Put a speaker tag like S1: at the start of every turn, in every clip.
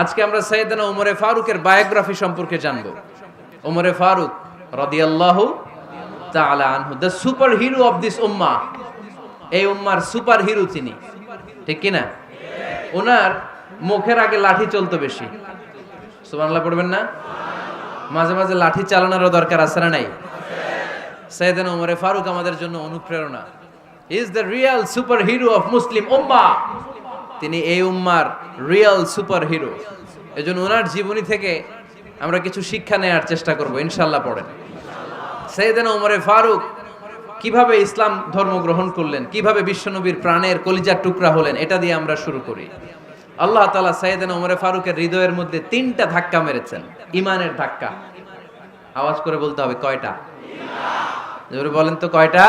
S1: আজকে আমরা সাইয়েদনা ওমরে ফারুকের বায়োগ্রাফি সম্পর্কে জানব। ওমরে ফারুক রাদিয়াল্লাহু তাআলা আনহু, the super hero of this উম্মাহ। এই উম্মার সুপার হিরো তিনি, ঠিক কি না? ওনার মুখের আগে লাঠি চলতো বেশি। সুবহানাল্লাহ পড়বেন না? মাঝে মাঝে লাঠি চালানোরও দরকার আছে না নাই? সাইয়েদনা ওমরে ফারুক আমাদের জন্য অনুপ্রেরণা। Is the real super hero of Muslim উম্মাহ। তিনি এই উম্মার রিয়েল সুপার হিরো। এজন্য ওনার জীবনী থেকে আমরা কিছু শিক্ষা নেওয়ার চেষ্টা করব ইনশাআল্লাহ। পড়েন সাইয়েদনা ওমরে ফারুক কিভাবে ইসলাম ধর্ম গ্রহণ করলেন, কিভাবে বিশ্বনবীর প্রাণের কলিজার টুকরা হলেন, এটা দিয়ে আমরা শুরু করি। আল্লাহ তাআলা সাইয়েদনা ওমরে ফারুকের হৃদয়ের মধ্যে 3টা ধাক্কা মেরেছেন, ইমানের ধাক্কা। আওয়াজ করে বলতে হবে কয়টা? জোরে বলেন তো কয়টা?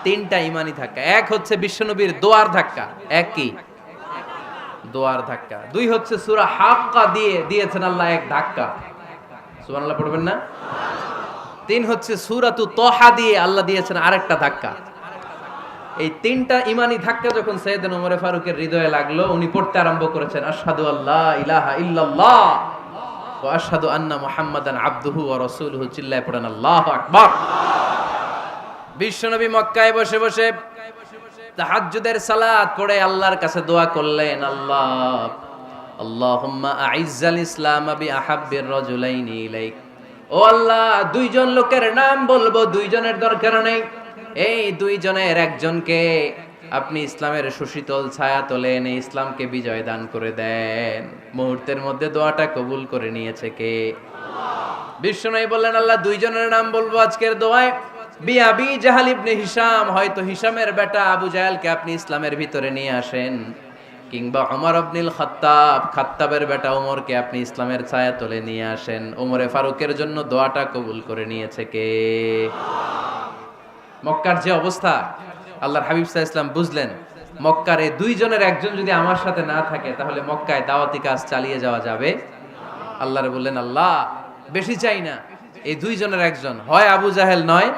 S1: 3টা ইমানি ধাক্কা। এক হচ্ছে বিশ্বনবীর দোয়ার ধাক্কা। এক কি? দোয়ার ধাক্কা। 2 হচ্ছে সূরা হাক্কা দিয়ে দিয়েছেন আল্লাহ এক ধাক্কা। সুবহানাল্লাহ পড়বেন না? 3 হচ্ছে সূরাতু তাহা দিয়ে আল্লাহ দিয়েছেন আরেকটা ধাক্কা। এই 3টা ইমানি ধাক্কা যখন সাইয়েদনা ওমরে ফারুকের হৃদয়ে লাগলো, উনি পড়তে আরম্ভ করেছেন আশহাদু আল্লা ইলাহা ইল্লাল্লাহ ওয়া আশহাদু আন্না মুহাম্মাদান আবদুহু ওয়া রাসূলুহু। চিল্লায়ে পড়েন আল্লাহু আকবার। বিশ্বনবী মক্কায় বসে বসে তাহাজ্জুদের সালাত পড়ে আল্লাহর কাছে দোয়া করলেন, আল্লাহুম্মা আইজ্জাল ইসলাম বিআহাব্বির রাজুলাইনি ইলাইক। ও আল্লাহ, 2 জন লোকের নাম বলবো, 2 জনের দরকার নেই। এই 2 জনের একজনকে আপনি ইসলামের সুশীতল ছায়া তলে এনে ইসলামকে বিজয় দান করে দেন। মুহূর্তের মধ্যে দোয়াটা কবুল করে নিয়েছে কে? বিশ্বনবী বললেন, আল্লাহ 2 জনের নাম বলবো আজকের দোয়ায়। আবি জাহাল ইবনে হিশাম, হয়তো হিশামের বেটা আবু জাহেলকে আপনি ইসলামের ভিতরে নিয়ে আসেন, কিংবা ওমর ইবনুল খাত্তাব, খাত্তাবের বেটা ওমরকে আপনি ইসলামের ছায়া তলে নিয়ে আসেন। ওমরে ফারুকের জন্য দোয়াটা কবুল করে নিয়েছে কে? মক্কার যে অবস্থা, আল্লাহর হাবিব সাল্লাল্লাহু আলাইহি ওয়াসাল্লাম বুঝলেন মক্কার এই 2 জনের একজন যদি আমার সাথে না থাকে তাহলে মক্কায় দাওয়াতি কাজ চালিয়ে যাওয়া যাবে। আল্লাহরে বললেন, আল্লাহ বেশি চাই না, এই 2 জনের একজন, হয় আবু জাহেল নয়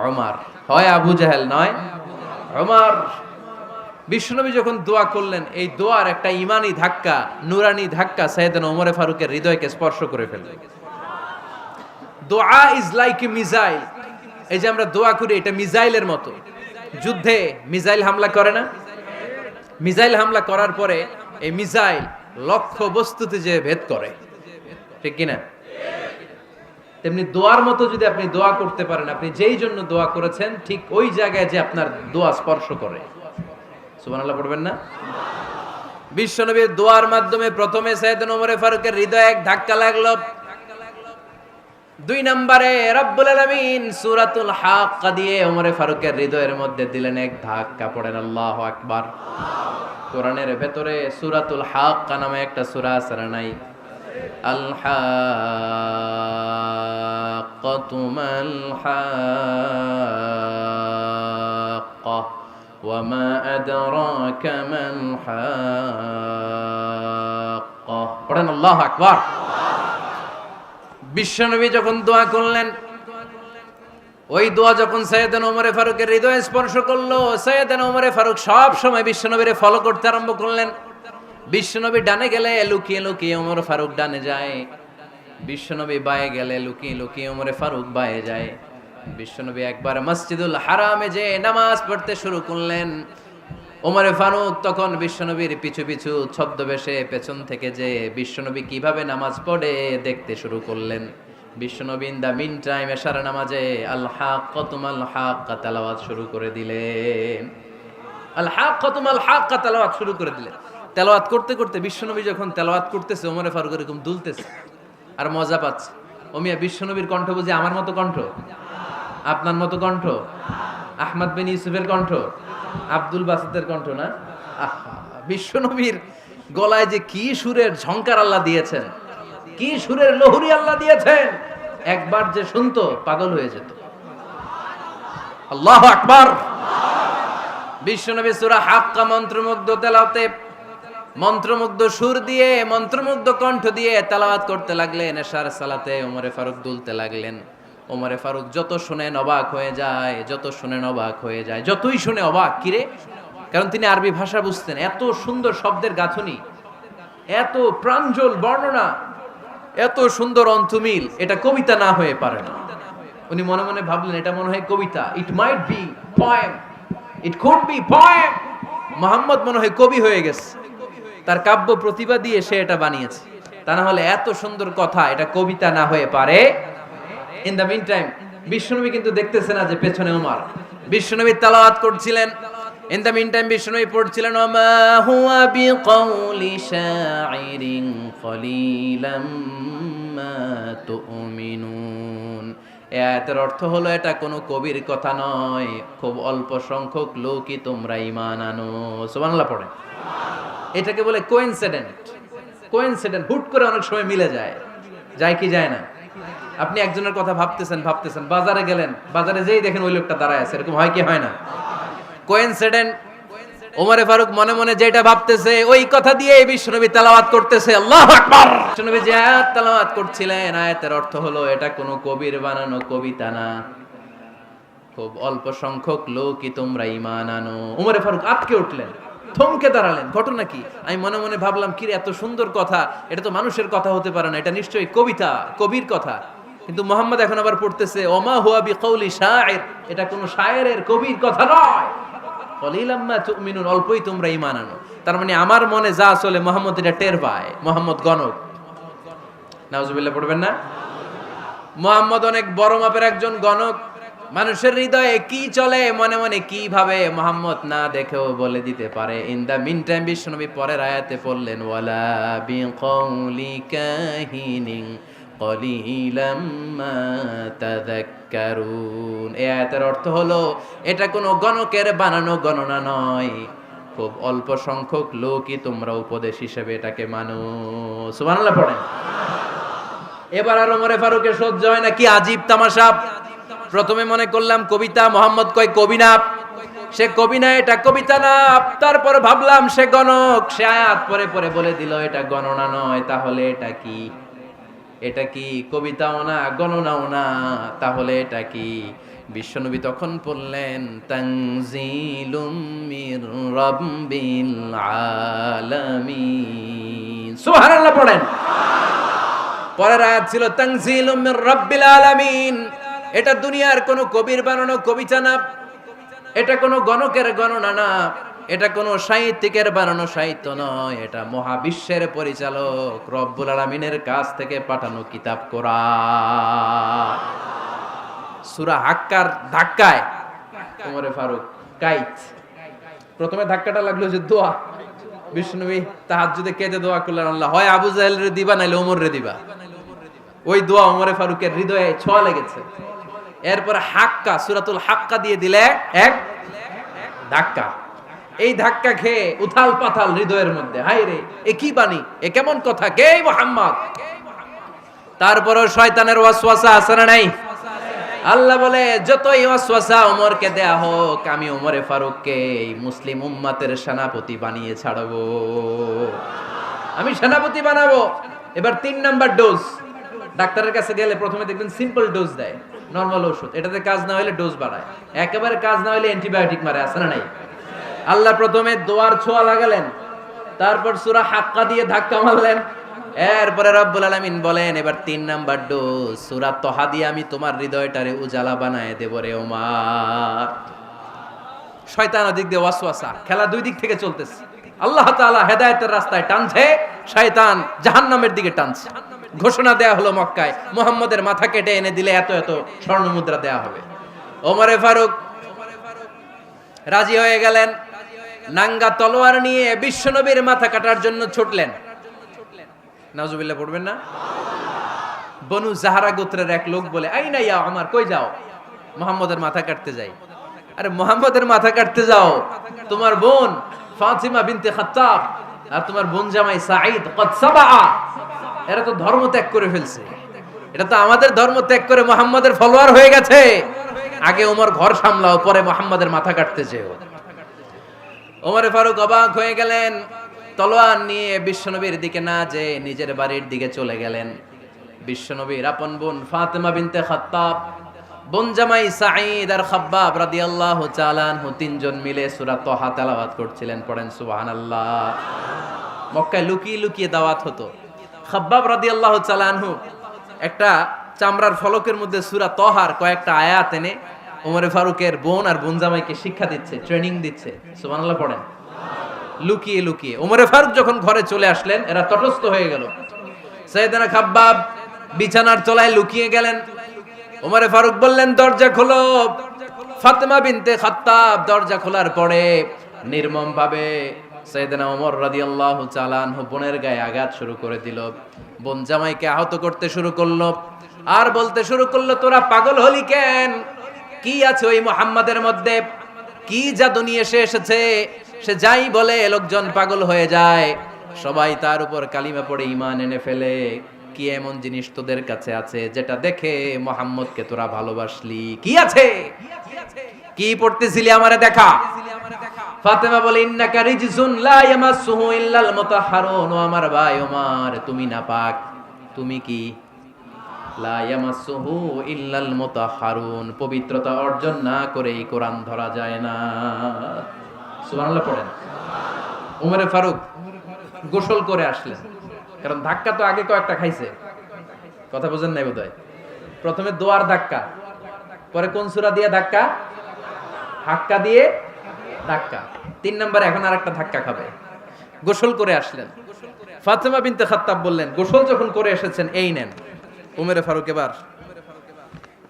S1: ওমর, হয় আবু জাহেল নয় ওমর। বিশ্বনবী যখন দোয়া করলেন, এই দোয়ার একটা ইমানি ধাক্কা, নুরানি ধাক্কা সাইয়েদনা ওমরে ফারুকের হৃদয়কে স্পর্শ করে ফেলল। দোয়া ইজ লাইক এ মিসাইল। এই যে আমরা দোয়া করি, এটা মিসাইলের মতো। যুদ্ধে মিসাইল হামলা করে না? মিসাইল হামলা করার পরে এই মিসাইল লক্ষ্য বস্তুতে যে ভেদ করে, ঠিক কিনা? তেমনি দোয়ার মতো যদি আপনি দোয়া করতে পারেন, আপনি যেই জন্য দোয়া করেছেন ঠিক ওই জায়গায় যে আপনার দোয়া স্পর্শ করে। সুবহানাল্লাহ পড়বেন না? বিশ্বনবীর দোয়ার মাধ্যমে প্রথমে সাইয়েদনা ওমরে ফারুকের হৃদয়ে এক ধাক্কা লাগলো। 2 নম্বরে রব্বুল আলামিন সূরাতুল হাক্কা দিয়ে ওমরে ফারুকের হৃদয়ের মধ্যে দিলেন এক ধাক্কা। পড়েন আল্লাহু আকবার। কোরআনের ভেতরে সূরাতুল হাক্কা নামে একটা সূরা আছে না নাই? আল হাক্কাতু মাল হাক্কা ওয়া মা আদরাকা মাল হাক্কা। পড়েন আল্লাহু আকবার। বিশ্বনবী যখন দোয়া করলেন, ওই দোয়া যখন সাইয়েদনা ওমরে ফারুকের হৃদয়ে স্পর্শ করলো, সাইয়েদনা ওমরে ফারুক সব সময় বিশ্বনবীরে ফলো করতে আরম্ভ করলেন। বিশ্বনবী ডানে গেলে লুকিয়ে লুকিয়ে ওমর ফারুক ডানে যায়, বিশ্বনবী বায়ে গেলে লুকিয়ে লুকিয়ে ওমরে ফারুক বায়ে যায়। বিশ্বনবী একবার মসজিদুল হারামে যে নামাজ পড়তে শুরু করলেন, ওমরে ফারুক তখন বিশ্বনবীর পিছু পিছু ছদ্মবেশে পেছন থেকে যে বিশ্বনবী কিভাবে নামাজ পড়ে দেখতে শুরু করলেন। বিশ্বনবী ইন দা মিন টাইম এশার নামাজে আল হাক্কাতু মাল হাক্কা তেলাওয়াত শুরু করে দিলেন। আল হাক্কাতু মাল হাক্কা তেলাওয়াত শুরু করে দিলেন। তেলাওয়াত করতে করতে বিশ্বনবী যখন তেলাওয়াত করতেছে, ওমরে ফারুক এরকম দুলতেছে আর মজা পাচ্ছে। ওমিয়া বিশ্বনবীর কণ্ঠ বুঝি আমার মতো কণ্ঠ, আপনার মতো কণ্ঠ, আহমদ বিন ইউসুফের কণ্ঠ, আব্দুল বাসিতের কণ্ঠ না? বিশ্বনবীর গলায় যে কি সুরের ঝংকার আল্লাহ দিয়েছেন, কি সুরের লহরী আল্লাহ দিয়েছেন, একবার যে শুনতো পাগল হয়ে যেত। আল্লাহু আকবার। বিশ্বনবী সূরা হাক্কা মন্ত্রমুগ্ধ তেলাওয়াতে, মন্ত্রমুগ্ধ সুর দিয়ে, মন্ত্রমুগ্ধ কণ্ঠ দিয়ে তেলাওয়াত করতে লাগলেন। এশার সালাতে ওমরে ফারুক দুলতে লাগলেন। ওমরে ফারুক যত শুনেন অবাক হয়ে যায়, যত শুনেন অবাক হয়ে যায়, যতই শুনে অবাক। কিরে? কারণ তিনি আরবি ভাষা বুঝতেন, এত সুন্দর শব্দের গাঁথনি। এত প্রাঞ্জল বর্ণনা, এত সুন্দর অন্তমিল, এটা কবিতা না হয়ে পারে না। উনি মনে মনে ভাবলেন এটা মনে হয় কবিতা, it might be poem, it could be poem. Muhammad মনে হয় কবি হয়ে গেছে, তার কাব্য প্রতিভা দিয়ে সে এটা বানিয়েছে। তা না হলে এত সুন্দর কথা এটা কবিতা না হয়ে পারে। ইন দ্য মিন টাইম বিশ্বনবী কিন্তু দেখতেছে না যে পেছনে ওমর। বিশ্বনবী তেলাওয়াত করছিলেন, ইন দ্য মিন টাইম বিশ্বনবী পড়ছিলেন ওমা হুয়া বিকাউলি শাইরিন কলিলাম মা তুমিনুন। এই আয়াতের অর্থ হলো এটা কোনো কবির কথা নয়, খুব অল্প সংখ্যক লোকই তোমরা ঈমান আনো। সুবহানাল্লাহ পড়েন। এটাকে বলে কোইন্সিডেন্ট। কোইন্সিডেন্ট হুট করে অনেক সময় মিলে যায়, যায় কি যায় না? আপনি একজনের কথা ভাবতেছেন বাজারে গেলেন, বাজারে যেই দেখেন ওই লোকটা দাঁড়ায় আছে, এরকম হয় কি হয় না? কোইন্সিডেন্ট। ওমরে ফারুক মনে মনে যেটা ভাবতেছে ওই কথা দিয়ে বিশ্বনবী তেলাওয়াত করতেছে, আল্লাহু আকবার। বিশ্বনবী যে আয়াত তেলাওয়াত করছিলেন, আয়াতের অর্থ হলো এটা কোনো কবির বানানো কবিতা না, খুব অল্প সংখ্যক লোকই তোমরা ঈমান আনো। ওমরে ফারুক আটকে উঠলেন, থমকে দাঁড়ালেন। ঘটনা কি? আমি মনে মনে ভাবলাম কি এত সুন্দর কথা, এটা তো মানুষের কথা হতে পারে না, এটা নিশ্চয়ই কবিতা, কবির কথা। কিন্তু মুহাম্মদ এখন আবার পড়তেছে ওমা হুয়া বিকাউলি শাইর, এটা কোনো শায়েরের কবির কথা নয়। কলিলাম মা তুমিনুন, অল্পই তোমরা ঈমান আনো। তার মানে আমার মনে যা চলে মুহাম্মদ এটা টের পায়। মুহাম্মদ গণক। নাউজুবিল্লাহ পড়বেন না? মুহাম্মদ অনেক বড় মাপের একজন গণক। মানুষের হৃদয়ে কি চলে, মনে মনে কি ভাবে, মুহাম্মদ না দেখেও বলে দিতে পারে। ইন দা মিন টাইম বিশ্বনবী পরের আয়াতে পড়লেন ওয়ালা বিকাউলি কাহিনিন কলিলাম মা তাযাক্কারুন। এই আয়াতের অর্থ হলো এটা কোনো গণকের বানানো গণনা নয়, খুব অল্প সংখ্যক লোকই তোমরা উপদেশ হিসেবে এটাকে মানো। সুবহানাল্লাহ পড়েন। এবার আর ওমরে ফারুকের সহ্য হয় না, কি আজীব তামাশা। প্রথমে মনে করলাম কবিতা, মোহাম্মদ কয় কবি না, সে কবি না, এটা কবিতা না। তারপর ভাবলাম সে গণক, সে আয়াত পরে পরে বলে দিল এটা গণনা নয়, তাহলে এটা কি? এটা কি কবিতাও না, গণনাও না, তাহলে এটা কি? বিশ্বনবী তখন বললেন তানজিলুম মির রাব্বিল আলামিন। সুবহানাল্লাহ পড়েন। পরের আয়াত ছিল তানজিলুম মির রাব্বিল আলামিন। এটা দুনিয়ার কোনো কবির বানানো কবিতা না, এটা কোনো গণকের গণনা না, এটা কোনো সাহিত্যিকের বানানো সাহিত্য নয়, এটা মহাবিশ্বের পরিচালক রব্বুল আলামিনের কাছ থেকে পাঠানো কিতাব কোরআন। সূরা হাক্কার ধাক্কায় ওমরে ফারুক কাইত। প্রথমে ধাক্কাটা লাগলো যে দোয়া। বিষ্ণুবী তাহাজ্জুদে কেঁদে দোয়া করলেন, আল্লাহ হয় আবু জাহেল রে দিবা নাইলে ওমর রে দিবা। ওই দোয়া ওমরে ফারুকের হৃদয়ে ছোঁয়া লেগেছে। এরপর হাক্কা, সূরাতুল হাক্কা দিয়ে দিলে এক ধাক্কা। এই ধাক্কা খেয়ে উথাল পাথাল হৃদয়ের মধ্যে, হায় রে এ কি বাণী, এ কেমন কথা, কে মুহাম্মদ? তারপরও শয়তানের ওয়াসওয়াসা আছে না নাই? আল্লাহ বলে যতই ওয়াসওয়াসা ওমরকে দেয়া হোক, আমি ওমরে ফারুককে এই মুসলিম উম্মতের সেনাপতি বানিয়ে ছাড়বো, আমি সেনাপতি বানাবো। এবার 3 নাম্বার ডোজ। ডাক্তারের কাছে গেলে প্রথমে দেখবেন সিম্পল ডোজ দেয়, নরমাল ওষুধ, এটাতে কাজ না হলে ডোজ বাড়ায়, একেবারে কাজ না হলে অ্যান্টিবায়োটিক মারে, আছে না নাই? আল্লাহ প্রথমে দোয়ার ছোঁয়া লাগালেন, তারপর সূরা হাক্কা দিয়ে ধাক্কা মারলেন, এরপরে রব্বুল আলামিন বলেন এবার 3 নাম্বার ডোজ সূরা তহা দিয়ে আমি তোমার হৃদয়টারে উজালা বানায় দেব রে ওমর। শয়তান ওদিক দিয়ে ওয়াসওয়াসা, খেলা দুই দিক থেকে চলতেছে। আল্লাহ তাআলা হেদায়েতের রাস্তায় টানছে, শয়তান জাহান্নামের দিকে টানছে। ঘোষণা দেয়া হলো মক্কায়, মুহাম্মদের মাথা কেটে এনে দিলে এত এত স্বর্ণ মুদ্রা দেয়া হবে। ওমরে ফারুক রাজি হয়ে গেলেন, নাঙ্গা তলোয়ার নিয়ে বিশ্বনবীর মাথা কাটার জন্য ছুটলেন। নাউজুবিল্লাহ পড়বেন না? বনু জাহরা গোত্রের এক লোক বলে, আইনা ইয়া ওমর, কই যাও? মুহাম্মদের মাথা কাটতে যাই। আরে মুহাম্মদের মাথা কাটতে যাও? তোমার বোন ফাতিমা বিনতে খাত্তাব আর তোমার বোন জামাই সাঈদ কদ সাবা, এরা তো ধর্ম ত্যাগ করে ফেলছে, এটা তো আমাদের ধর্ম ত্যাগ করে মুহাম্মদের ফলোয়ার হয়ে গেছে। আগে ওমর ঘর সামলাও, পরে মুহাম্মদের মাথা কাটতে যেও। ওমরে ফারুক অবাক হয়ে গেলেন, তলোয়ার নিয়ে বিশ্বনবীর দিকে না যে নিজের বাড়ির দিকে চলে গেলেন। বিশ্বনবীর আপন বোন ফাতিমা বিনতে খাত্তাব, বোন জামাই সাঈদ আর খাব্বাব রাদিয়াল্লাহু তাআলা আনহু, তিনজন মিলে সূরা তহা তেলাওয়াত করছিলেন। পড়েন সুবহানাল্লাহ। মক্কায় লুকিয়ে লুকিয়ে দাওয়াত হতো। খাব্বাব রাদিয়াল্লাহু তাআলা আনহু একটা চামড়ার ফলকের মধ্যে সূরা তহার কয়েকটা আয়াত এনে ওমরে ফারুকের বোন আর বোন জামাইকে শিক্ষা দিচ্ছে, ট্রেনিং দিচ্ছে। সুবহানাল্লাহ পড়েন। লুকিয়ে লুকিয়ে ওমরে ফারুক যখন ঘরে চলে আসলেন, এরা তটস্থ হয়ে গেল। সাইয়েদনা খাব্বাব বিছানার তলায় লুকিয়ে গেলেন। ওমরে ফারুক বললেন, দরজা খোলো। ফাতেমা বিনতে খাত্তাব দরজা খোলার পরে নির্মম ভাবে সাইয়েদনা ওমর রাদিয়াল্লাহু তাআলা আনহু বোনের গায়ে আঘাত শুরু করে দিল। বোন জামাইকে আহত করতে শুরু করলো আর বলতে শুরু করলো, তোরা পাগল হলি কেন? কি আছে ওই মুহাম্মাদের মধ্যে? কি জাদু নিয়ে এসেছে? সে যাই বলে লোকজন পাগল হয়ে যায়, সবাই তার উপর কালিমা পড়ে ঈমান এনে ফেলে। কি এমন জিনিস তোদের কাছে আছে যেটা দেখে মুহাম্মদকে তোরা ভালোবাসলি? কি আছে? কি পড়তেছিলি আমারে দেখা। ফাতেমা বলে, ইন্নাকা রিজসুন লা ইয়ামাসসুহু ইল্লাল মুতাহহারুন। ও আমার ভাই ওমর, তুমি নাপাক। তুমি কি? লা ইয়ামাসসুহু ইল্লাল মুতাহহারুন, পবিত্রতা অর্জন না করে এই কোরআন ধরা যায় না। সুবহানাল্লাহ পড়েন। ওমরে ফারুক গোসল করে আসলেন, কারণ ধাক্কা তো আগে কয়েকটা খাইছে। কথা বুঝেন নাই বোধহয়। প্রথমে দোয়ার ধাক্কা, পরে কোন সূরা দিয়ে ধাক্কা? হাক্কা দিয়ে ধাক্কা। 3 নম্বরে এখন আরেকটা ধাক্কা খাবে। গোসল করে আসলেন। ফাতেমা বিনতে খাত্তাব বললেন, গোসল যখন করে এসেছেন, এই নেন। ওমরে ফারুক এবার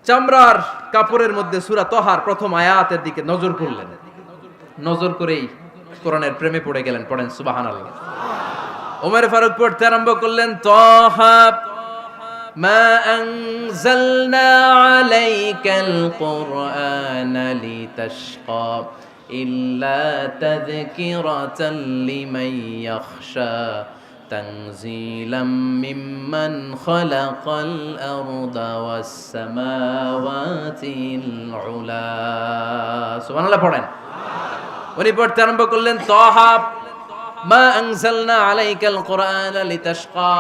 S1: চামড়ার কাপড়ের মধ্যে সূরা তহার প্রথম আয়াতের দিকে নজর করলেন। নজর করেই কোরআনের প্রেমে পড়ে গেলেন। পড়েন সুবহানাল্লাহ। ওমর ফারুক পড়তে আরম্ভ করলেন, তহা মা আনজালনা আলাইকাল কুরআনা লিতাশকা ইল্লা তাযকিরাতাল লিমান ইয়াখশা তানজিলাম মিম্মান খালাকাল আরদা ওয়াস সামাওয়াতিল উলা। সুবহানাল্লাহ পড়েন। উনি পড়তে আরম্ভ করলেন, তহা মা আনজালনা আলাইকাল কুরআনা লিতাশকা,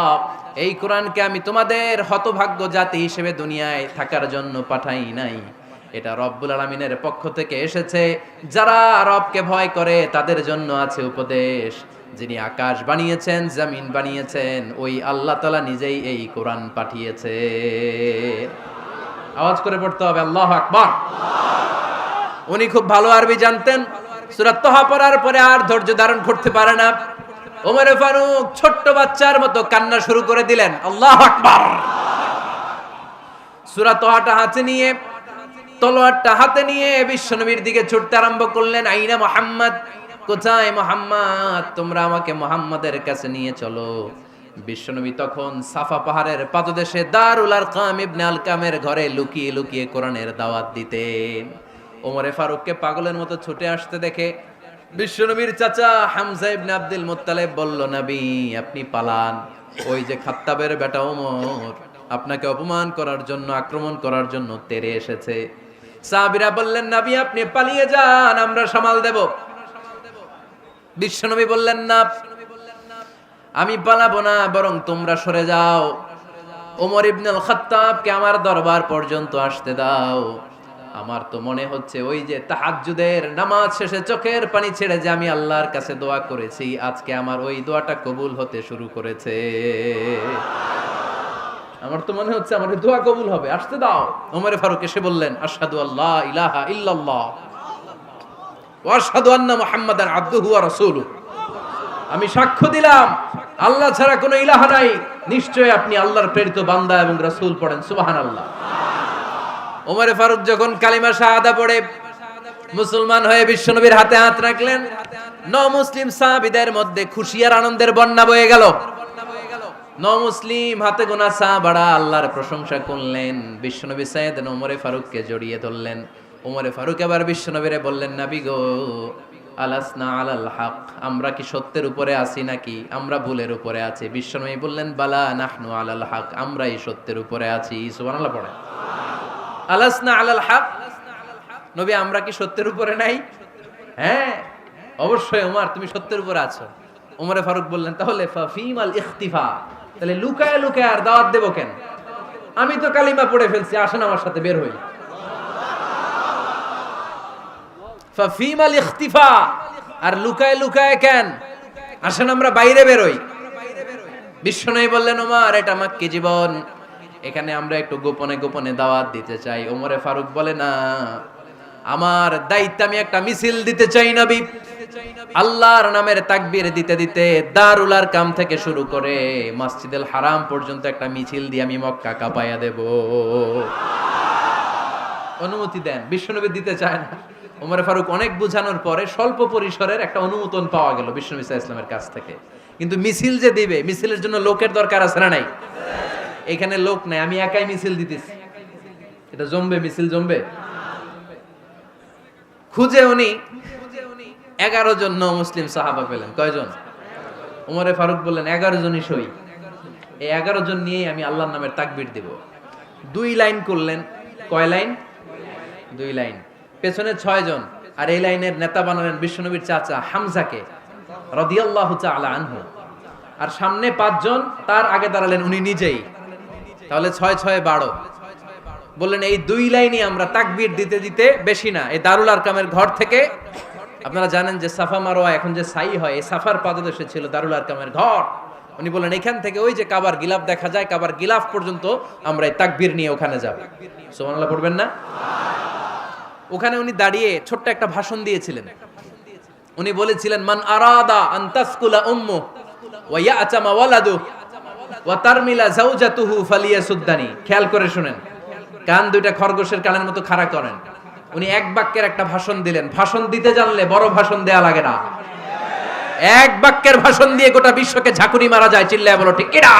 S1: এই কোরআনকে আমি তোমাদের হতভাগ্য জাতি হিসেবে দুনিয়ায় থাকার জন্য পাঠাই নাই। এটা রব্বুল আলামিনের পক্ষ থেকে এসেছে। যারা রবকে ভয় করে তাদের জন্য আছে উপদেশ। যিনি আকাশ বানিয়েছেন, জমিন বানিয়েছেন, ওই আল্লাহ তাআলা নিজেই এই কোরআন পাঠিয়েছে। আওয়াজ করে পড়তে হবে, আল্লাহু আকবার। উনি খুব ভালো আরবি জানতেন। সূরা তহা পড়ার পরে আর ধৈর্য ধারণ করতে পারে না। ওমর ফারুক ছোট্ট বাচ্চার মতো কান্না শুরু করে দিলেন। আল্লাহু আকবার। সূরা তহাটা হাতে নিয়ে, তলোয়ারটা হাতে নিয়ে বিশ্বনবীর দিকে ছুটতে আরম্ভ করলেন। আইনা মুহাম্মদ, কোথায় মুহাম্মদ? তোমরা আমাকে মুহাম্মাদের কাছে নিয়ে চলো। বিশ্বনবী তখন সাফা পাহাড়ের পাদদেশে দারুল আরকাম ইবনে আলকামের ঘরে লুকিয়ে লুকিয়ে কোরআনের দাওয়াত দিতেন। ওমরে ফারুককে পাগলের মতো ছুটে আসতে দেখে বিশ্বনবীর চাচা হামজা ইবনে আব্দুল মুত্তালিব বলল, নবী আপনি পালান। ওই যে খাত্তাবের বেটা ওমর আপনাকে অপমান করার জন্য, আক্রমণ করার জন্য তেরে এসেছে। সাহাবীরা বললেন, নবী আপনি পালিয়ে যান, আমরা সামাল দেব। বিশ্বনবী বললেন, না আমি পালাবো না, বরং তোমরা সরে যাও। ওমর ইবনুল খাত্তাবকে আমার দরবার পর্যন্ত আসতে দাও। আমার তো মনে হচ্ছে ওই যে তাহাজ্জুদের নামাজ শেষে চোখের পানি ছেড়ে যে আমি আল্লাহর কাছে দোয়া করেছি, আজকে আমার ওই দোয়াটা কবুল হতে শুরু করেছে। আমার তো মনে হচ্ছে আমার দোয়া কবুল হবে, আসতে দাও। ওমরে ফারুক এসে বললেন, আশহাদু আল্লা ইলাহা ইল্লাল্লাহ ওয়া আশহাদু আন্না মুহাম্মাদান আবদুহু ওয়া রাসূলুহু, আমি সাক্ষ্য দিলাম আল্লাহ ছাড়া কোনো ইলাহা নাই, নিশ্চয়ই আপনি আল্লাহর প্রেরিত বান্দা এবং রাসূল। পড়েন সুবহানাল্লাহ। ওমরে ফারুক যখন কালিমা শাহাদা পড়ে মুসলমান হয়ে বিশ্বনবীর হাতে হাত রাখলেন, মুসলিম সাহাবীদের মধ্যে খুশি আর আনন্দের বন্যা বয়ে গেল। মুসলিম হাতে গোনা সাহাবারা আল্লাহর প্রশংসা করলেন। বিশ্বনবী সাইয়েদনা ওমরে ফারুককে জড়িয়ে ধরলেন। ওমরে ফারুক এবার বিশ্বনবীরে বললেন, নবী গো, আলাসনা আলাল হক, আমরা কি সত্যের উপরে আছি নাকি আমরা ভুলের উপরে আছি? বিশ্বনবী বললেন, বালা নাহনু আলাল হক, আমরাই সত্যের উপরে আছি। সুবহানাল্লাহ পড়ে। আলাসনা আলাল হক, নবী আমরা কি সত্যের উপরে নাই? হ্যাঁ অবশ্যই ওমর, তুমি সত্যের উপরে আছো। ওমরে ফারুক বললেন, তাহলে ফাফিমাল ইখতিফা, তাহলে লুকায় লুকায় আর দাওয়াত দেব কেন? আমি তো কালিমা পড়ে ফেলছি, আসেন আমার সাথে বের হই। ফাফিমাল ইখতিফা, আর লুকায় লুকায় কেন? আসেন আমরা বাইরে বেরোই। বিশ্বনবী বললেন, ওমর এটা মাক্কি জীবন, এখানে আমরা একটু গোপনে গোপনে দাওয়াত দিতে চাই। ওমরে ফারুক বলে, না, আমার দায়িত্ব, আমি একটা মিছিল দিতে চাই নবী। আল্লাহর নামের তাকবীর দিতে দিতে দারুল আরকাম থেকে শুরু করে মসজিদুল হারাম পর্যন্ত একটা মিছিল দিয়ে আমি মক্কা কাঁপাইয়া দেব। অনুমতি দেন। বিশ্বনবী দিতে চায় না। ওমর ফারুক অনেক বুঝানোর পরে স্বল্প পরিসরের একটা অনুমোদন পাওয়া গেল বিশ্বনবী সাল্লাল্লাহু আলাইহি ওয়াসাল্লামের কাছ থেকে। কিন্তু মিছিল যে দিবে, মিছিলের জন্য লোকের দরকার আছে না নাই? এখানে লোক নাই, আমি একাই মিছিল দিতেছি। এটা জমবে? মিছিল জমবে? খুঁজে উনি 11 জন মুসলিম সাহাবা পেলেন। কয়জন? ওমরে ফারুক বললেন 11 জনই সই। এই 11 জন নিয়েই আমি আল্লাহর নামের তাকবীর দেব। 2 লাইন করলেন। কয় লাইন? 2 লাইন। পেছনে 6 জন, আর এই লাইনের নেতা বানালেন বিশ্বনবীর চাচা হামজাকে রাদিয়াল্লাহু তাআলা আনহু। আর সামনে 5 জন, তার আগে দাঁড়ালেন উনি নিজেই। তাহলে 6 6 12। বললেন এই 2 লাইনই আমরা তাকবীর দিতে দিতে, বেশি না, এই দারুল আরকামের ঘর থেকে, আপনারা জানেন যে সাফা মারওয়া এখন যে সাই হয়, এই সাফার পাদদেশে ছিল দারুল আরকামের ঘর। উনি বললেন এখান থেকে ওই যে কাবার গিলাফ দেখা যায়, কাবার গিলাফ পর্যন্ত আমরা এই তাকবীর নিয়ে ওখানে যাব। সুবহানাল্লাহ পড়বেন না? ওখানে উনি দাঁড়িয়ে ছোট্ট একটা ভাষণ দিয়েছিলেন। উনি বলেছিলেন, মান আরাদা আন তাসকুলা উম্মু ওয়া ইয়াতামা ওয়ালাদু ওয়া তারমিলা যাওজাতুহু ফালিয়াসুদ্দানি। খেয়াল করে শুনেন, কান দুইটা খরগোশের কানের মতো খাড়া করেন। উনি এক বাক্যের একটা ভাষণ দিলেন। ভাষণ দিতে জানলে বড় ভাষণ দেয়া লাগে না। এক বাক্যের ভাষণ দিয়ে গোটা বিশ্বকে ঝাঁকুনি মারা যায়। চিল্লায় বলো ঠিক কিনা?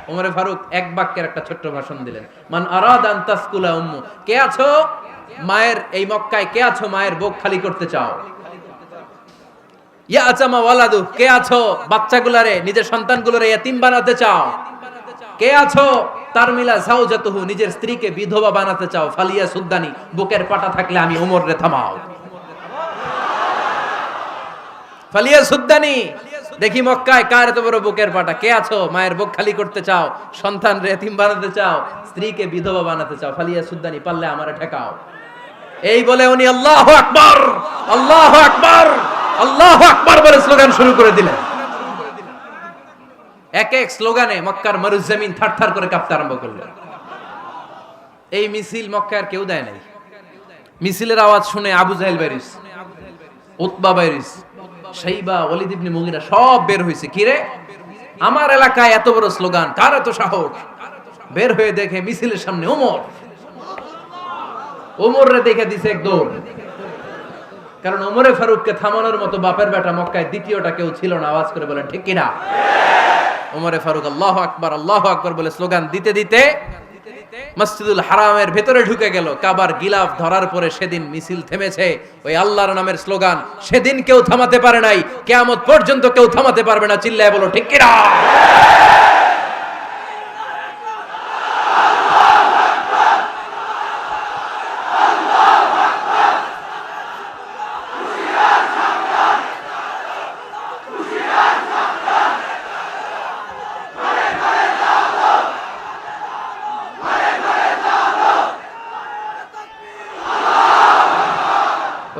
S1: ওমরে ফারুক এক বাক্যের একটা ছোট্ট ভাষণ দিলেন। মান আরাদা আন তাসকুলা উম্মু, কে আছো মায়ের এই মক্কায়, কে আছো মায়ের বুক খালি করতে চাও? ইয়াতামা ওয়ালাদু, কে আছো বাচ্চাগুলারে, নিজের সন্তানগুলোরে ইয়াতিম বানাতে চাও? কে আছো তারমিলা যাওজাতুহু, নিজের স্ত্রীকে বিধবা বানাতে চাও? ফালিয়া সুদ্দানি, বুকের পাটা থাকলে আমি ওমর রে থামাও। ফালিয়া সুদ্দানি, দেখি মক্কায় কার এত বড় বুকের পাটা। কে আছো মায়ের বুক খালি করতে চাও, সন্তান রে এতিম বানাতে চাও, স্ত্রীকে বিধবা বানাতে চাও? ফালিয়া সুদ্দানি, পারলে আমারে ঠেকাও। এই বলে উনি আল্লাহু আকবার, আল্লাহু আকবার, আল্লাহু আকবার বলে স্লোগান শুরু করে দিলেন। এক এক স্লোগানে মক্কার মরুজমিন থারথার করে কাঁপতে আরম্ভ করলো। এই মিছিল মক্কার কেউ দেয় নাই। মিছিলের আওয়াজ শুনে আবু জাহেল বাইরিস, উতবা বাইরিস, শাইবা, ওয়ালিদ ইবনে মুগিরা সব বের হইছে। কি রে, আমার এলাকায় এত বড় স্লোগান, কার এত সাহস? বের হয়ে দেখে মিছিলের সামনে ওমর। ওমর রে দেখে দিছে এক দৌড়। কারণ ওমরে ফারুককে থামানোর মতো বাপের বেটা মক্কায় দ্বিতীয়টা কেউ ছিল না। আওয়াজ করে বলেন ঠিক কিনা? ওমরে ফারুক আল্লাহু আকবার, আল্লাহু আকবার বলে স্লোগান দিতে দিতে মসজিদুল হারামের ভেতরে ঢুকে গেল। কাবার গিলাফ ধরার পরে সেদিন মিছিল থেমেছে। ওই আল্লাহর নামের স্লোগান সেদিন কেউ থামাতে পারে নাই, কিয়ামত পর্যন্ত কেউ থামাতে পারবে না। চিল্লায় বলো ঠিক কিনা?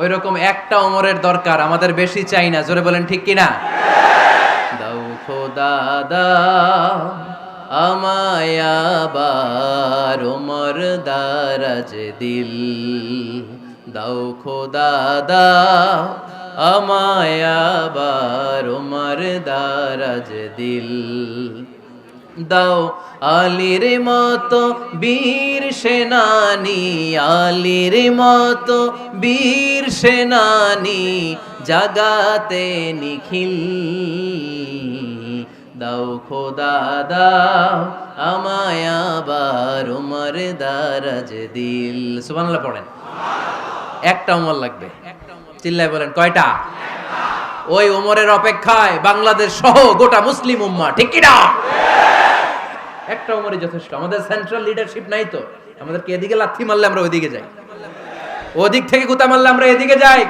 S1: ওইরকম একটা ওমরের দরকার, আমাদের বেশি চাই না। জোরে বলেন ঠিক কিনা? দাও খোদা দাও আমায় আবার ওমর দারাজ দিল, দাও খোদা দাও আমায় আবার ওমর দারাজ দিল, দাও আলীর মতো বীর সেনানি, আলীর মতো বীর সেনানি জাগাতে নিখিল, দাও খোদা দাও আমায় আবার ওমর দারাজ দিল। সুবহানাল্লাহ পড়েন। একটা ওমর লাগবে। চিল্লায় বলেন কয়টা? ওই ওমরের অপেক্ষায় বাংলাদেশ সহ গোটা মুসলিম উম্মাহ। ঠিক কি না? একটা ওমরই যথেষ্ট। আমাদের সেন্ট্রাল লিডারশিপ নাই তো, আমাদেরকে এদিকে লাথি মারলে আমরা ওইদিকে যাই, ওদিক থেকে গুতা মারলে আমরা এদিকে যাই।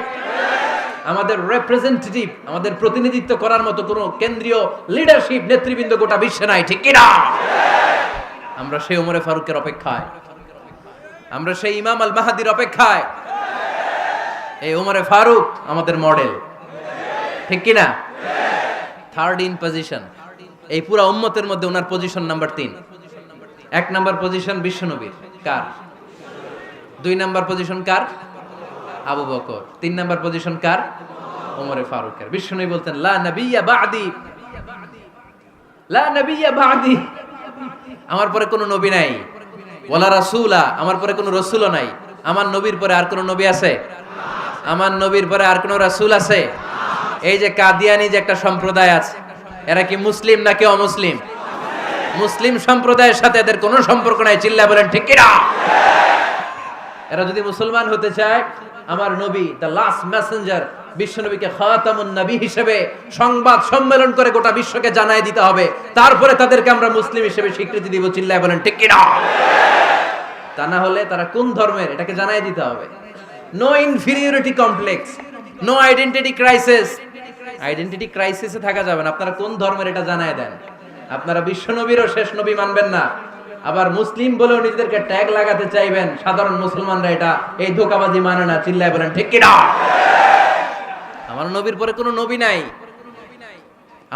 S1: আমাদের রিপ্রেজেন্টেটিভ, আমাদের প্রতিনিধিত্ব করার মতো কোনো কেন্দ্রীয় লিডারশিপ নেতৃবৃন্দ গোটা বিশ্বে নাই। ঠিক কি না? আমরা সেই ওমরে ফারুকের অপেক্ষায়, আমরা সেই ইমাম আল মাহদির অপেক্ষায়। এই ওমরে ফারুক আমাদের মডেল। ঠিক কি না? থার্ড ইন পজিশন, এই পুরা উম্মতের মধ্যে ওনার পজিশন নাম্বার 3। 1 নাম্বার পজিশন বিশ্বনবীর, কার? 2 নাম্বার পজিশন কার? আবু বকর। 3 নাম্বার পজিশন কার? ওমরে ফারুকের। বিশ্বনবী বলতেন লা নবিয়্যা বা'দি, লা নবিয়্যা বা'দি, আমার পরে কোনো নবী নাই। ওয়ালা রাসূলা, আমার পরে কোনো রাসূলও নাই। আমার নবীর পরে আর কোনো নবী আছে? আমার নবীর পরে আর কোনো রাসূল আছে? এই যে কাদিয়ানি যে একটা সম্প্রদায় আছে, এরা কি মুসলিম নাকি অমুসলিম? মুসলিম সম্প্রদায়ের সাথে এদের কোনো সম্পর্ক নাই। চিল্লা বলেন ঠিক কি না? এরা যদি মুসলমান হতে চায়, আমার নবী দ্য লাস্ট মেসেঞ্জার বিশ্বনবীকে খাতামুন নবী হিসেবে সংবাদ সম্মেলন করে গোটা বিশ্বকে জানায় দিতে হবে, তারপরে তাদেরকে আমরা মুসলিম হিসেবে স্বীকৃতি দিব। চিল্লায় বলেন ঠিক কি না? তা না হলে তারা কোন ধর্মের এটাকে জানায় দিতে হবে। No inferiority complex, no identity crisis. Identity ক্রাইসিসে থাকা যাবে না। আপনারা কোন ধর্মের এটা জানায় দেন। আপনারা বিশ্বনবীরও শেষ নবী মানবেন না, আবার মুসলিম বলেও নিজেদেরকে ট্যাগ লাগাতে চাইবেন। সাধারণ মুসলমানরা এটা এই ধোঁকাবাজি মানে না। চিল্লায় বলেন ঠিক কি না? আমার নবীর পরে কোনো নবী নাই,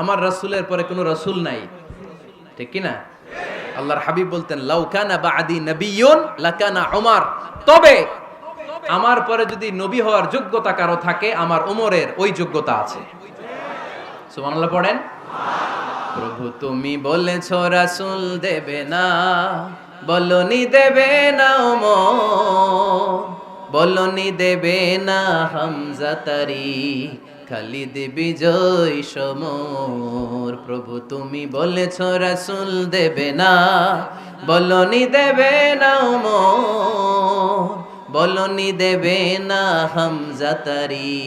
S1: আমার রাসূলের পরে কোনো রাসূল নাই। ঠিক কি না? আল্লাহর হাবিব বলতেন লাউ কানা বা'দি নাবিয়্যুন লাকানা উমর, তবে আমার পরে যদি নবী হওয়ার যোগ্যতা কারো থাকে, আমার ওমরের ওই যোগ্যতা আছে। সুবহানাল্লাহ পড়েন। প্রভু তুমি বলেছ রাসূল দেবে না, বলনি দেবে না ওমর, বলনি দেবে না হামজা তারি, খালিদ বিজয় সমর। প্রভু তুমি বলেছ রাসূল দেবে না, বলনি দেবে না ওমর, বলনি দেবে না হামজা তারি,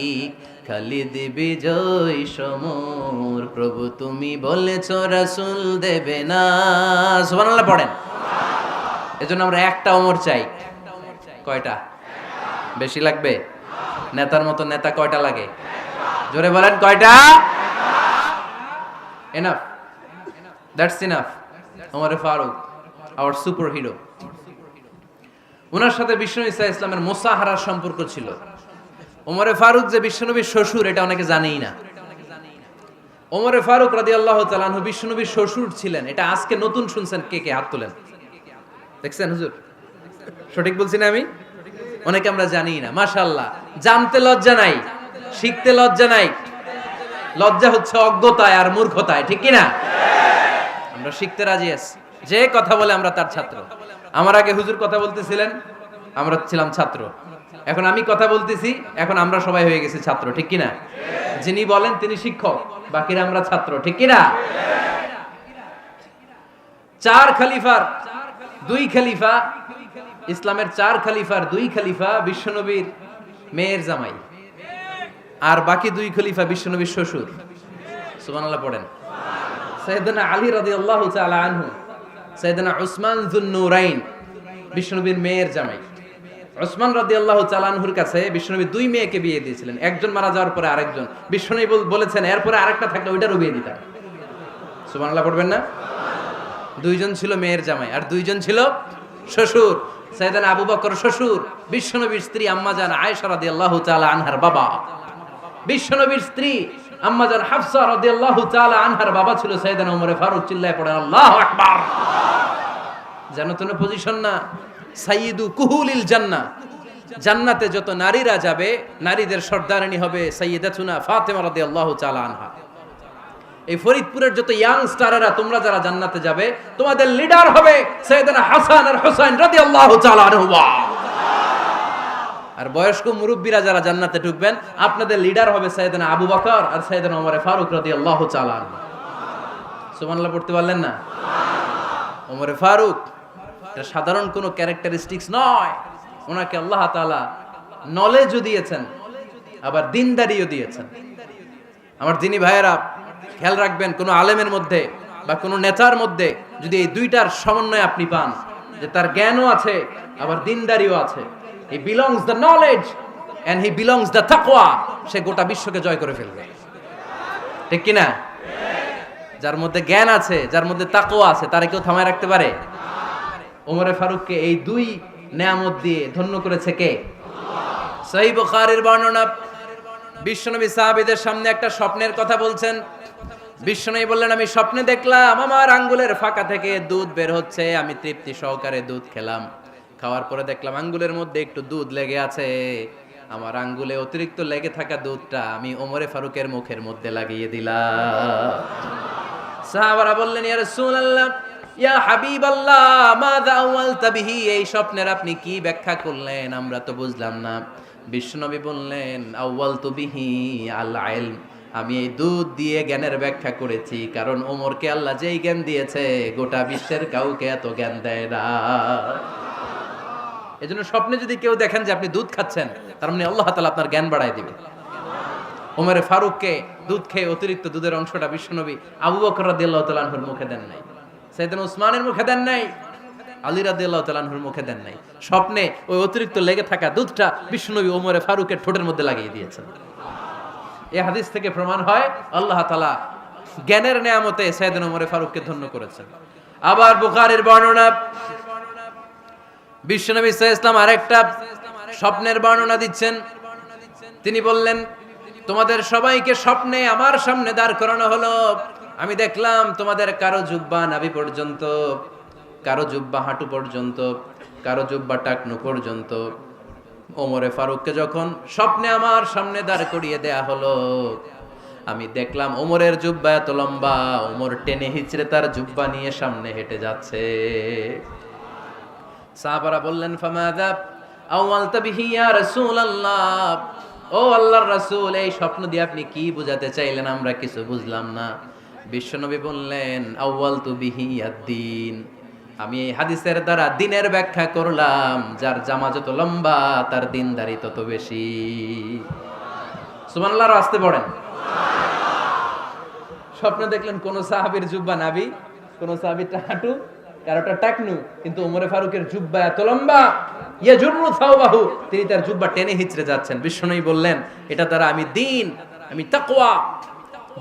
S1: খালিদ বিজয় সমর। প্রভু তুমি বলেছ রাসূল দেবে না। সুবহানাল্লাহ পড়েন। এজন্য আমরা একটা ওমর চাই। কয়টা? বেশি লাগবে? নেতার মতো নেতা কয়টা লাগে? জোরে বলেন কয়টা? Enough, that's enough. Omar Farooq, our super hero. ওনার সাথে বিশ্বনবী সাল্লাল্লাহু আলাইহি ওয়াসাল্লামের মুসাহারার সম্পর্ক ছিল। ওমরে ফারুক যে বিশ্বনবীর শ্বশুর, এটা অনেকে জানেই না। ওমরে ফারুক রাদিয়াল্লাহু তাআলা আনহু বিশ্বনবীর শ্বশুর ছিলেন। এটা আজকে নতুন শুনছেন। কে কে হাত তোলেন? দেখছেন হুজুর? সঠিক বলছি না আমি? অনেকে আমরা জানি না। মাশাআল্লাহ, জানতে লজ্জা নাই, শিখতে লজ্জা নাই। লজ্জা হচ্ছে অজ্ঞতায় আর মূর্খতায়। ঠিক কি না? আমরা শিখতে রাজি আছি। যে কথা বলে আমরা তার ছাত্র। আমার আগে হুজুর কথা বলতেছিলেন, আমরা ছিলাম ছাত্র। এখন আমি কথা বলতেছি, এখন আমরা সবাই হয়ে গেছি ছাত্র। ঠিক কি না? যিনি বলেন তিনি শিক্ষক, বাকিরা আমরা ছাত্র। ঠিক কি না? 4 খলিফার 2 খলিফা, ইসলামের 4 খলিফার 2 খলিফা বিশ্বনবীর মেয়ের জামাই, আর বাকি 2 খলিফা বিশ্বনবীর শ্বশুর। সুবহানাল্লাহ পড়েন। সাইয়েদনা আলী রাদিয়াল্লাহু তাআলা আনহু, সাইয়েদনা উসমান যুন-নূরাইন বিশ্বনবীর মেয়ের জামাই। উসমান রাদিয়াল্লাহু তাআলা আনহুর কাছে বিশ্বনবী 2 মেয়েকে বিয়ে দিয়েছিলেন। একজন মারা যাওয়ার পরে আরেকজন। বিশ্বনবী বলেছেন এরপরে আরেকটা থাকলে ওইটারও বিয়ে দিতাম। সুবহানাল্লাহ পড়বেন না? 2 জন ছিল মেয়ের জামাই আর 2 জন ছিল শ্বশুর। সাইয়েদনা আবু বকর শ্বশুর, বিশ্বনবীর স্ত্রী আম্মাজান আয়েশা রাদিয়াল্লাহু তাআলা আনহার বাবা। বিশ্বনবীর স্ত্রী আম্মাজান হাফসা রাদিয়াল্লাহু তাআলা আনহার বাবা ছিল সাইয়েদনা ওমর ফারুক। চিল্লায় পড়েন আল্লাহু আকবার। জানো তো না পজিশন না? সাইয়্যিদু কুহুলিল জান্নাহ, জান্নাতে যত নারীরা যাবে, নারীদের সর্দারিনী হবে সাইয়্যিদাতুনা ফাতেমা রাদিয়াল্লাহু তাআলা আনহা। এই ফরিদপুরের যত ইয়াং স্টারেরা তোমরা যারা জান্নাতে যাবে, তোমাদের লিডার হবে সাইয়েদনা হাসান আর হুসাইন রাদিয়াল্লাহু তাআলা আনহুমা। আর বয়স্ক মুরব্বীরা যারা জান্নাতে ঢুকবেন, আপনাদের লিডার হবে সাইয়েদনা আবু বকর আর সাইয়েদনা ওমর ফারুক রাদিয়াল্লাহু তাআলা আনহু। সুবহানাল্লাহ পড়তে পারলেন না? ওমর ফারুক এটা সাধারণ কোনো ক্যারেক্টারিস্টিক্স নয়। ওনাকে আল্লাহ তাআলা নলেজও দিয়েছেন, আবার দিনদারিও দিয়েছেন। আমার দিনী ভাইয়েরা খেয়াল রাখবেন, কোনো আলেমের মধ্যে বা কোনো নেতার মধ্যে যদি এই দুইটার সমন্বয় আপনি পান, যে তার জ্ঞানও আছে আবার দিনদারিও আছে, he belongs the knowledge and he belongs the তাকওয়া, সে গোটা বিশ্বকে জয় করে ফেলবে। ঠিক কি না? যার মধ্যে জ্ঞান আছে, যার মধ্যে তাকওয়া আছে, তারে কেউ থামায় রাখতে পারে? ওমরে ফারুককে এই 2 নেয়ামত দিয়ে ধন্য করেছে কে? সহিহ বুখারীর বর্ণনা, বিশ্বনবী সাহাবীদের সামনে একটা স্বপ্নের কথা বলছেন। বিশ্বনবী বললেন, আমি স্বপ্নে দেখলাম আমার আঙ্গুলের ফাঁকা থেকে দুধ বের হচ্ছে, আমি তৃপ্তি সহকারে দুধ খেলাম। খাওয়ার পরে দেখলাম আঙ্গুলের মধ্যে একটু দুধ লেগে আছে। আমার আঙ্গুলে অতিরিক্ত লেগে থাকা দুধটা আমি ওমরে ফারুকের মুখের মধ্যে লাগিয়ে দিলাম। সাহাবারা বললেন, ইয়া রাসূলুল্লাহ, ইয়া হাবিবাল্লাহ, মাযা আওয়ালতা বিহি, এই স্বপ্নের আপনি কি ব্যাখ্যা করলেন, আমরা তো বুঝলাম না। বিশ্বনবী বললেন, আওয়ালতু বিহি আল ইলম, আমি এই দুধ দিয়ে জ্ঞানের ব্যাখ্যা করেছি, কারণ ওমরকে আল্লাহ যেই জ্ঞান দিয়েছে গোটা বিশ্বের কাউকে এত জ্ঞান দেয় না। এজন্য স্বপ্নে যদি কেউ দেখেন যে আপনি দুধ খাচ্ছেন, তার মানে আল্লাহ তাআলা আপনার জ্ঞান বাড়ায় দিবে। ওমরে ফারুককে দুধ খেয়ে অতিরিক্ত দুধের অংশটা বিশ্বনবী আবু বকর রাদিয়াল্লাহু তাআলা আনহুর মুখে দেন নাই, সাইয়েদনা উসমানের মুখে দেন নাই, আলী রাদিয়াল্লাহু তাআলা আনহুর মুখে দেন নাই। স্বপ্নে ওই অতিরিক্ত লেগে থাকা দুধটা বিশ্বনবী ওমরে ফারুকের ঠোঁটের মধ্যে লাগিয়ে দিয়েছেন। এই হাদিস থেকে প্রমাণ হয় আল্লাহ তাআলা জ্ঞানের নেয়ামতে সাইয়েদনা ওমরে ফারুককে ধন্য করেছেন। আবার বুখারীর বর্ণনা, বিশ্বনবী সাল্লাল্লাহু আলাইহি ওয়াসাল্লাম আরেকটা স্বপ্নের বর্ণনা দিচ্ছেন। তিনি বললেন, তোমাদের সবাইকে স্বপ্নে আমার সামনে দাঁড় করানো হলো। আমি দেখলাম তোমাদের কারো জুব্বা নাভি পর্যন্ত, কারো জুব্বা হাঁটু পর্যন্ত, কারো জুব্বা টাকনু পর্যন্ত। ওমরে ফারুককে যখন স্বপ্নে আমার সামনে দাঁড় করিয়ে দেয়া হলো, আমি দেখলাম ওমরের জুব্বা এত লম্বা, ওমর টেনে হিচড়ে তার জুব্বা নিয়ে সামনে হেঁটে যাচ্ছে। সাহাবারা বললেন, ফামাযা আওয়ালতা বিহি ইয়া রাসূলুল্লাহ, ও আল্লাহর রাসূল, এই স্বপ্ন দিয়ে আপনি কি বোঝাতে চাইলেন, আমরা কিছু বুঝলাম না। বিশ্বনবী বললেন, আউয়ালতু বিহি আদ-দীন, আমি এই হাদিসের দ্বারা দ্বীনের ব্যাখ্যা করলাম, যার জামা যত লম্বা তার দ্বীনদারি তত বেশি। সুবহানাল্লাহ, আসতে পড়েন। স্বপ্নে দেখলেন কোন সাহাবীর জুব্বা নাভি, কোন সাহাবীরটা হাঁটু, কারোটা টাকনু, কিন্তু ওমরে ফারুকের জুব্বা এত লম্বা, ইয়াজুরু সাওবাহু, তিনি তার জুব্বা টেনে হিচড়ে যাচ্ছেন। বিশ্বনবী বললেন, এটা দ্বারা আমি দ্বীন, আমি তাকওয়া,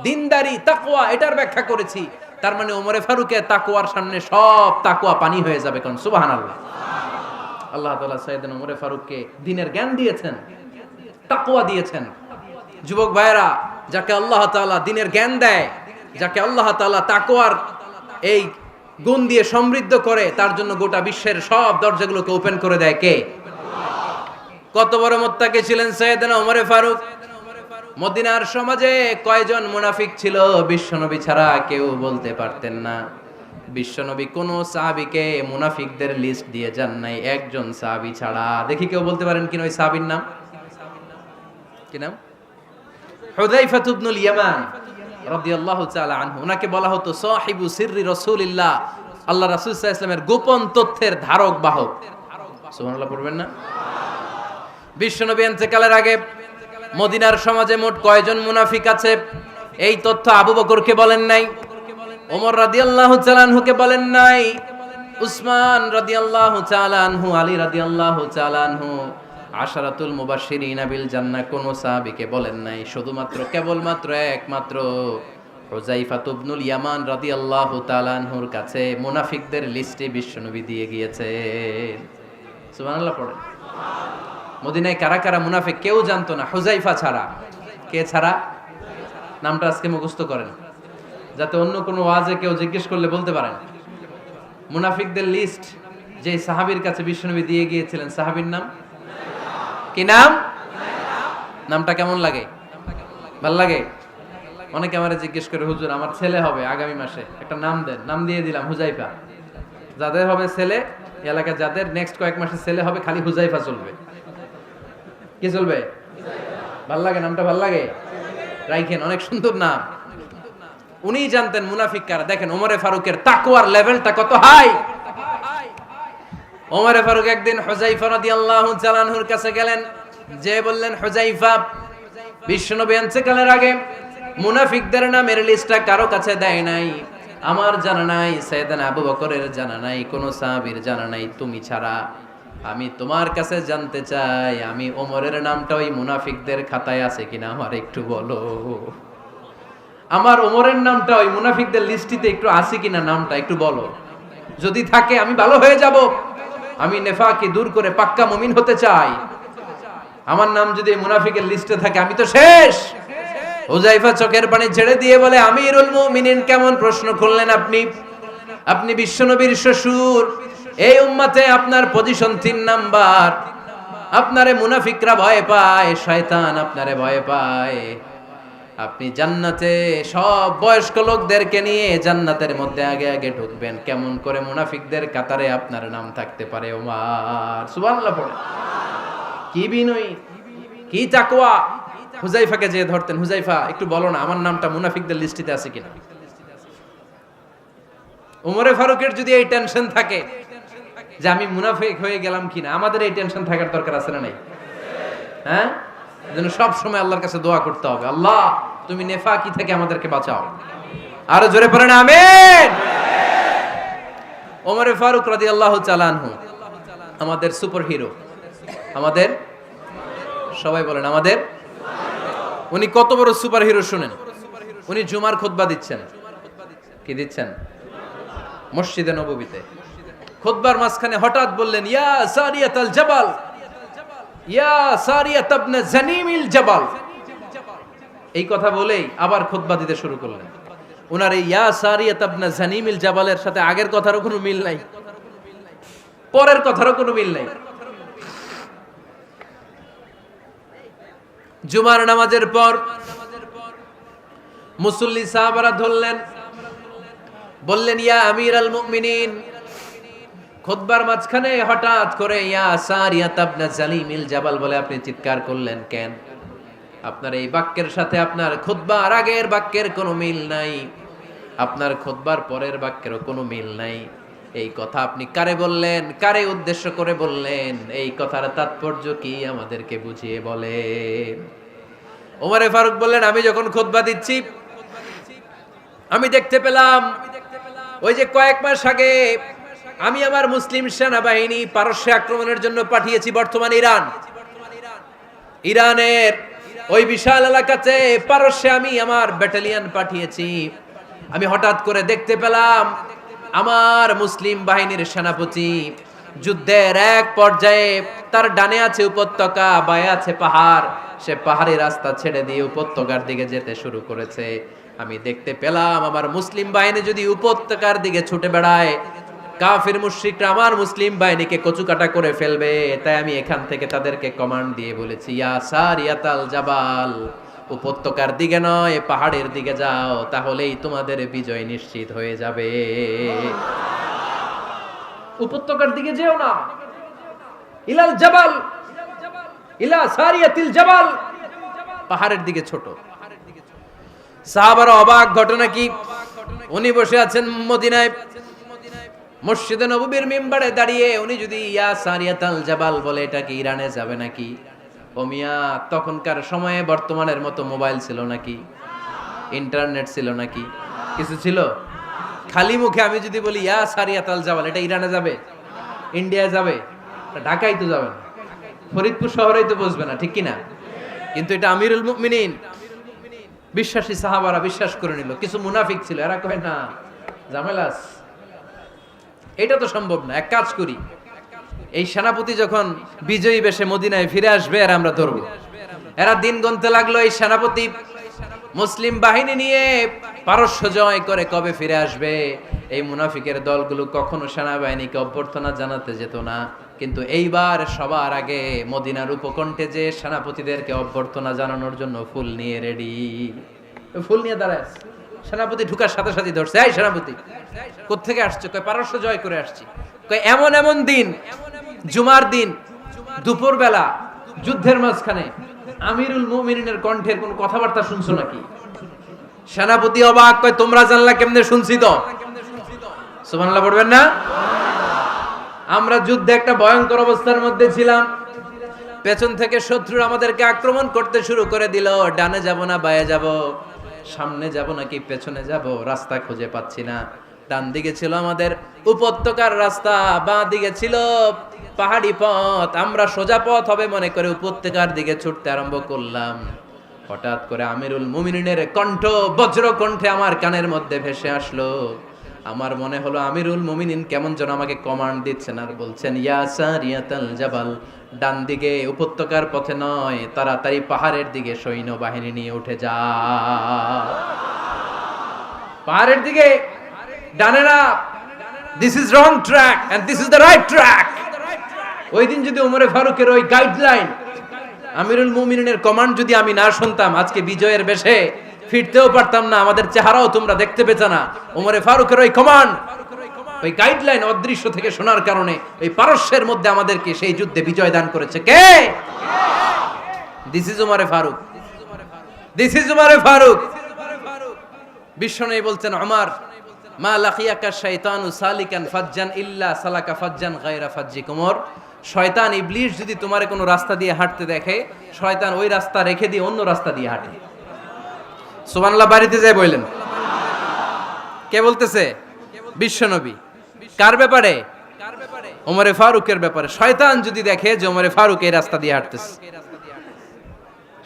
S1: দ্বীনদারি, তাকওয়া, এটার ব্যাখ্যা করেছি। তার মানে ওমরে ফারুকের তাকওয়ার সামনে সব তাকওয়া পানি হয়ে যাবে। কোন সুবহানাল্লাহ। আল্লাহ তাআলা সাইয়েদনা ওমরে ফারুককে দ্বীনের জ্ঞান দিয়েছেন, তাকওয়া দিয়েছেন। যুবক ভাইরা, যাকে আল্লাহ তাআলা দ্বীনের জ্ঞান দেয়, যাকে আল্লাহ তাআলা তাকওয়ার এই গুণ দিয়ে সমৃদ্ধ করে, তার জন্য গোটা বিশ্বের সব দরজাগুলোকে ওপেন করে দেয় কে? কত বড় মুত্তাকি ছিলেন সাইয়েদনা ওমরে ফারুক। মদিনার সমাজে কয়জন মুনাফিক ছিল বিশ্বনবী ছাড়া কেউ বলতে পারতেন না। বিশ্বনবী কোন সাহাবীকে মুনাফিকদের লিস্ট দিয়ে যান নাই, একজন সাহাবী ছাড়া। দেখি কেউ বলতে পারেন কিনা ওই সাহাবীর নাম? কি নাম? হুযায়ফা ইবনুল ইয়ামান রাদিয়াল্লাহু তাআলা আনহু। ওনাকে বলা হতো সাহিবু সিররি রাসূলিল্লাহ, আল্লাহ রাসূল সাল্লাল্লাহু আলাইহি ওয়াসাল্লামের গোপন তথ্যের ধারক বাহক। সুবহানাল্লাহ পড়বেন না? বিশ্বনবী ইন্তেকালের আগে মদিনার সমাজে মোট কয়জন মুনাফিক আছে, এই তথ্য আবু বকরকে বলেন নাই, ওমর রাদিয়াল্লাহু তাআলা আনহুকে বলেন নাই, উসমান রাদিয়াল্লাহু তাআলা আনহু, আলী রাদিয়াল্লাহু তাআলা আনহু, আশারাতুল মুবাশশিরিনা বিল জান্নাহ কোন সাহাবীকে বলেন নাই। শুধুমাত্র কেবলমাত্র একমাত্র হুযায়ফা ইবনুল ইয়ামান রাদিয়াল্লাহু তাআলা আনহুর কাছে মুনাফিকদের লিস্টে বিশ্বনবী দিয়ে গিয়েছেন। সুবহানাল্লাহ পড়েন। মদিনায় কারা কারা মুনাফিক কেউ জানতো না, হুযায়ফা ছাড়া। কে ছাড়া? নামটা আজকে মুখস্থ করেন, যাতে অন্য কোনো ওয়াজে কেউ জিজ্ঞেস করলে বলতে পারেন। মুনাফিকদের লিস্ট যে সাহাবীর কাছে বিশ্বনবী দিয়ে গিয়েছিলেন, সাহাবীর নাম কি? নাম? নামটা কেমন লাগে? ভাল লাগে? অনেকে আমারে জিজ্ঞেস করে, হুজুর আমার ছেলে হবে আগামী মাসে, একটা নাম দেন। নাম দিয়ে দিলাম হুযায়ফা। যাদের হবে ছেলে, এলাকায় যাদের নেক্সট কয়েক মাসে ছেলে হবে, খালি হুযায়ফা চলবে। কি চলবে? ভাল লাগে? নামটা ভাল লাগে? রাইখেন, অনেক সুন্দর নাম। উনি জানতেন মুনাফিক কারা। দেখেন ওমরে ফারুকের তাকওয়ার লেভেলটা কত হাই। ওমরে ফারুক একদিন হুযায়ফা রাদিয়াল্লাহু তাআলা আনহুর কাছে গেলেন, যে বললেন, হুযায়ফা, বিশ্বনবী ইন্তেকালের আগে মুনাফিকদের নামের লিস্টটা কারো কাছে দেয় নাই, আমার জানা নাই, সাইয়েদনা আবু বকরের জানা নাই, কোন সাহাবীর জানা নাই, তুমি ছাড়া। আমি তোমার কাছে জানতে চাই, আমি ওমরের নামটা ওই মুনাফিকদের খাতায় আছে কিনা আমার একটু বলো। আমার ওমরের নামটা ওই মুনাফিকদের লিস্টিতে একটু আছে কিনা, নামটা একটু বলো। যদি থাকে আমি ভালো হয়ে যাব। আমি নেফাকি দূর করে পাক্কা মুমিন হতে চাই। আমার নাম যদি মুনাফিকের লিস্টে থাকে আমি তো শেষ। হুযায়ফা চোখের পানি ছেড়ে দিয়ে বলে, আমিরুল মুমিনিন, কেমন প্রশ্ন করলেন আপনি? আপনি বিশ্বনবীর শ্বশুর, এই উম্মতে আপনার পজিশন 3 নাম্বার। আপনারে মুনাফিকরা ভয় পায়, শয়তান আপনারে ভয় পায়। আপনি জান্নাতে সব বয়স্ক লোকদেরকে নিয়ে জান্নাতের মধ্যে আগে আগে ঢুকবেন, কেমন করে মুনাফিকদের কাতারে আপনার নাম থাকতে পারে ওমর? সুবহানাল্লাহ পড়ে। কি বিনয়ী, কি তাকওয়া। হুযায়ফাকে যে ধরতেন, হুযায়ফা একটু বলো না আমার নামটা মুনাফিকদের লিস্টিতে আছে কিনা। ওমরে ফারুকের যদি এই টেনশন থাকে যে আমি মুনাফিক হয়ে গেলাম কিনা, আমাদের এই টেনশন থাকার দরকার আছে না নাই? হ্যাঁ, যেন সব সময় আল্লাহর কাছে দোয়া করতে হবে, আল্লাহ তুমি নেফাকি থেকে আমাদেরকে বাঁচাও। আরো জোরে পড়েন আমিন। ওমরে ফারুক রাদিয়াল্লাহু তাআলা আনহু আমাদের সুপার হিরো, আমাদের সবাই বলেন আমাদের। উনি কত বড় সুপার হিরো শুনেন। উনি জুমার খুতবা দিচ্ছেন। কি দিচ্ছেন? মসজিদে নববীতে খুতবার মাঝখানে হঠাৎ বললেন, ইয়া সারিয়াতাল জাবাল, ইয়া সারিয়াত ইবনে জানিমিল জাবাল। এই কথা বলেই আবার খুতবা দিতে শুরু করলেন। ওনার এই ইয়া সারিয়াত ইবনে জানিমিল জাবালের সাথে আগের কথারও কোনো মিল নাই, পরের কথারও কোনো মিল নাই। জুমার নামাজের পর মুসল্লি সাহাবারা ধরলেন, বললেন, ইয়া আমিরাল মুমিনিন। খুতবার মাঝখানে হঠাৎ করে ইয়া সারিয়াত ইবনে জালিমিল জাবাল বলে আপনি চিৎকার করলেন কেন? আপনার এই বাক্যের সাথে আপনার খুতবার আগের বাক্যের কোনো মিল নাই, আপনার খুতবার পরের বাক্যেরও কোনো মিল নাই। এই কথা আপনি কারে বললেন, কারে উদ্দেশ্য করে বললেন? এই কথার তাৎপর্য কি আমাদেরকে বুঝিয়ে বলেন। ওমরে ফারুক বললেন, আমি যখন খুতবা দিচ্ছি আমি দেখতে পেলাম ওই যে কয়েক মাস আগে আমি আমার মুসলিম সেনাবাহিনী পারস্যে আক্রমণের জন্য পাঠিয়েছি, বর্তমান ইরান, ইরানের ওই বিশাল এলাকাতে পারস্যে আমি আমার ব্যাটালিয়ন পাঠিয়েছি। আমি হঠাৎ করে দেখতে পেলাম আমার মুসলিম বাহিনীর সেনাপতি যুদ্ধের এক পর্যায়ে তার ডানে আছে উপত্যকা, বায়ে আছে পাহাড়, সে পাহাড়ি রাস্তা ছেড়ে দিয়ে উপত্যকার দিকে যেতে শুরু করেছে। আমি দেখতে পেলাম আমার মুসলিম বাহিনী যদি উপত্যকার দিকে ছুটে বেড়ায়, কাফির মুশরিকরা আমার মুসলিম বাহিনীকে কচুকাটা করে ফেলবে। তাই আমি এখান থেকে তাদেরকে কমান্ড দিয়ে বলেছি, ইয়া সারিয়াতাল জাবাল, উপত্যকার দিকে নয় পাহাড়ের দিকে যাও, তাহলেই তোমাদের বিজয় নিশ্চিত হয়ে যাবে। উপত্যকার দিকে যেও না, ইলাল জাবাল, ইলা সারিয়াতিল জাবাল, পাহাড়ের দিকে ছোট। সাহাবারা অবাক, ঘটনা কি? উনি বসে আছেন মদিনায় মসজিদে নববীর মিম্বারে দাঁড়িয়ে, উনি যদি ইয়া সারিয়াতাল জাবাল বলে এটা কি ইরানে যাবে নাকি? ও মিয়া, তখনকার সময়ে বর্তমানের মতো মোবাইল ছিল নাকি, ইন্টারনেট ছিল নাকি, কিছু ছিল? খালি মুখে আমি যদি বলি ইয়া সারিয়াতাল জাবাল, এটা ইরানে যাবে, ইন্ডিয়া যাবে, ঢাকায় তো যাবে না, ফরিদপুর শহরেই তো বসবে না, ঠিক কিনা? কিন্তু এটা আমিরুল মুমিনিন বিশ্বাসী সাহাবারা বিশ্বাস করে নিল। কিছু মুনাফিক ছিল, এরা কয় না ঝামেলাস, এটা তো সম্ভব না, এক কাজ করি, এই সেনাপতি যখন বিজয়ী বেশে মদিনায় ফিরে আসবে আর আমরা ধরবো। এরা দিন গুনতে লাগলো, এই সেনাপতি মুসলিম বাহিনী নিয়ে পারস্য জয় করে কবে ফিরে আসবে। এই মুনাফিকের দলগুলো কখনো সেনাবাহিনীকে অভ্যর্থনা জানাতে যেত না, কিন্তু এইবার সবার আগে মদিনার উপকণ্ঠে যে সেনাপতিদেরকে অভ্যর্থনা জানানোর জন্য ফুল নিয়ে রেডি, ফুল নিয়ে দাঁড়ায়। সেনাপতি ঢুকার সাথে সাথে ধরছে, এই সেনাপতি কোত্থেকে আসছে? কয় পারস্য জয় করে আসছি। কয় এমন এমন দিন, জুমার দিন দুপুর বেলা যুদ্ধের মাঝখানে আমিরুল মুমিনিনের কণ্ঠের কোন কথাবার্তা শুনছো নাকি? সেনাপতি অবাক, কয় তোমরা জানলা কেমনে? শুনছি তো। সুবহানাল্লাহ পড়বেন না? আমরা যুদ্ধে একটা ভয়ঙ্কর অবস্থার মধ্যে ছিলাম, পেছন থেকে শত্রুরা আমাদেরকে আক্রমণ করতে শুরু করে দিল। ডানে যাব না বায়ে যাব, সামনে যাব নাকি পেছনে যাব, রাস্তা খুঁজে পাচ্ছি না। ডান দিকে ছিল আমাদের উপত্যকার রাস্তা, বাঁ দিকে ছিল পাহাড়ি পথ। আমরা সোজা পথ হবে মনে করে উপত্যকার দিকে ছুটতে আরম্ভ করলাম। হঠাৎ করে আমিরুল মুমিনিনের কণ্ঠ বজ্র কণ্ঠে আমার কানের মধ্যে ভেসে আসলো। আমার মনে হলো আমিরুল মুমিনিন কেমন যেন আমাকে কমান্ড দিচ্ছেন আর বলছেন, ইয়া সারিয়াতাল জাবাল, ডান দিকে উপত্যকার পথে নয়, তাড়াতাড়ি পাহাড়ের দিকে সৈন্যবাহিনী নিয়ে উঠে যা। পাহাড়ের দিকে, ডানে না। This is wrong track and this is the right track. ওই দিন যদি ওমরে ফারুকের ওই গাইডলাইন, আমিরুল মুমিনিনের কমান্ড যদি আমি না শুনতাম, আজকে বিজয়ের বেশে ফিরতেও পারতাম না, আমাদের চেহারাও তোমরা দেখতে পেতে না। ওমরে ফারুকের ওই কমান্ড, ওই গাইডলাইন অদৃশ্য থেকে শোনার কারণে ওই পারস্যের মধ্যে আমাদেরকে সেই যুদ্ধে বিজয় দান করেছে কে? দিস ইজ ওমরে ফারুক, দিস ইজ ওমরে ফারুক। বিশ্বনবী বলছেন, ওমর, মা লাকিয়াকা শাইতানু সালিকান ফাজ্জান ইল্লা সালাকা ফাজ্জান গায়রা ফাজ্জিক। ওমর, শয়তান ইবলিস যদি তোমার কোনো রাস্তা দিয়ে হাঁটতে দেখে, শয়তান ওই রাস্তা রেখে দিয়ে অন্য রাস্তা দিয়ে হাঁটে। সুবহানাল্লাহ। বাড়িতে যায় বললেন, কে বলতেছে? বিশ্বনবী। কার ব্যাপারে? ওমরে ফারুকের ব্যাপারে। শয়তান যদি দেখে যে ওমরে ফারুক এই রাস্তা দিয়ে হাঁটতেছে,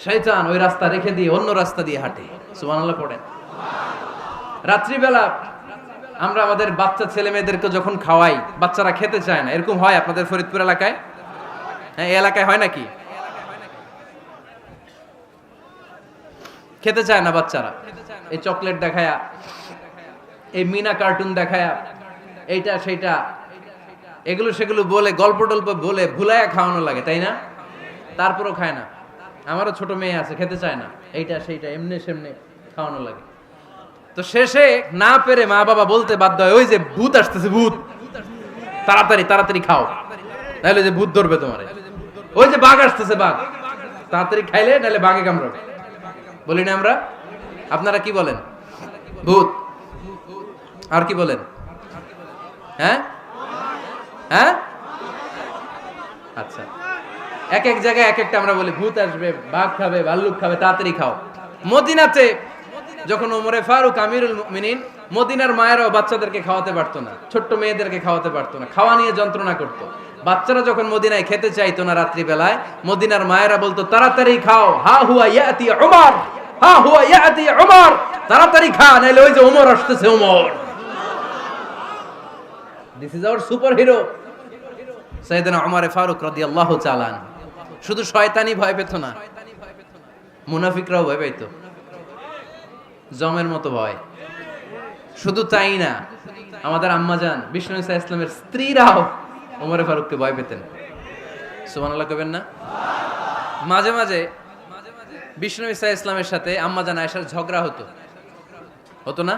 S1: শয়তান ওই রাস্তা রেখে দিয়ে অন্য রাস্তা দিয়ে হাঁটে। সুবহানাল্লাহ পড়েন। রাত্রিবেলা আমরা আমাদের বাচ্চা ছেলে মেয়েদেরকে যখন খাওয়াই, বাচ্চারা খেতে চায় না, এরকম হয় আপনাদের ফরিদপুর এলাকায়? হ্যাঁ, এই এলাকায় হয় নাকি? খেতে চায় না বাচ্চারা, এই চকলেট দেখায়া, এই মিনা কার্টুন দেখায়া, এইটা সেইটা, এগুলো সেগুলো বলে, গল্প টল্প বলে ভুলায়া খাওয়ানো লাগে, তাই না? তারপরও খায় না। আমারও ছোট মেয়ে আছে, খেতে চায় না, এইটা সেইটা এমনি সেমনি খাওয়ানো লাগে। তো শেষে না পেরে মা বাবা বলতে বাধ্য হয়, ওই যে ভূত আসতেছে, ভূত, তাড়াতাড়ি তাড়াতাড়ি খাও, নাহলে যে ভূত ধরবে তোমারে। ওই যে বাঘ আসতেছে, বাঘ, তাড়াতাড়ি খাইলে নাহলে বাঘে কামড়াবে। বলি না আমরা? আপনারা কি বলেন? ভূত। আর কি বলেন? হ্যাঁ হ্যাঁ, আচ্ছা, এক এক জায়গায় এক একটা আমরা বলি, ভূত আসবে, বাঘ খাবে, ভাল্লুক খাবে, তাড়াতাড়ি খাও। মদিনাতে যখন ওমরে ফারুক আমিরুল মুমিনিন, মদিনার মায়েরাও বাচ্চাদেরকে খাওয়াতে পারতো না, ছোট্ট মেয়েদেরকে খাওয়াতে পারতো না, খাওয়া নিয়ে যন্ত্রণা করতো। বাচ্চারা যখন মদিনায় খেতে চাইতো না রাত্রিবেলায়, মদিনার মায়েরা বলতো, তাড়াতাড়ি খাও, হা হুয়া ইয়াতি উমর, হা হুয়া ইয়াতি উমর, তাড়াতাড়ি খা, নাইলে ওই যে ওমর আসতেছে, Omar. This is our super hero সাইয়েদনা ওমর ফারুক রাদিয়াল্লাহু তাআলা। শুধু শয়তানি ভয় পেত না, মুনাফিকরাও ভয় পেত, জমের মতো ভয়। শুধু তাই না, আমাদের আম্মাজান বিষ্ণু ইসা ইসলামের স্ত্রীরাও ওমর ফারুককে ভয় পেতেন। সুবহানাল্লাহ কইবেন না? মাঝে মাঝে বিষ্ণু ইসা ইসলামের সাথে আম্মাজান আয়েশার ঝগড়া হতো, হতো না?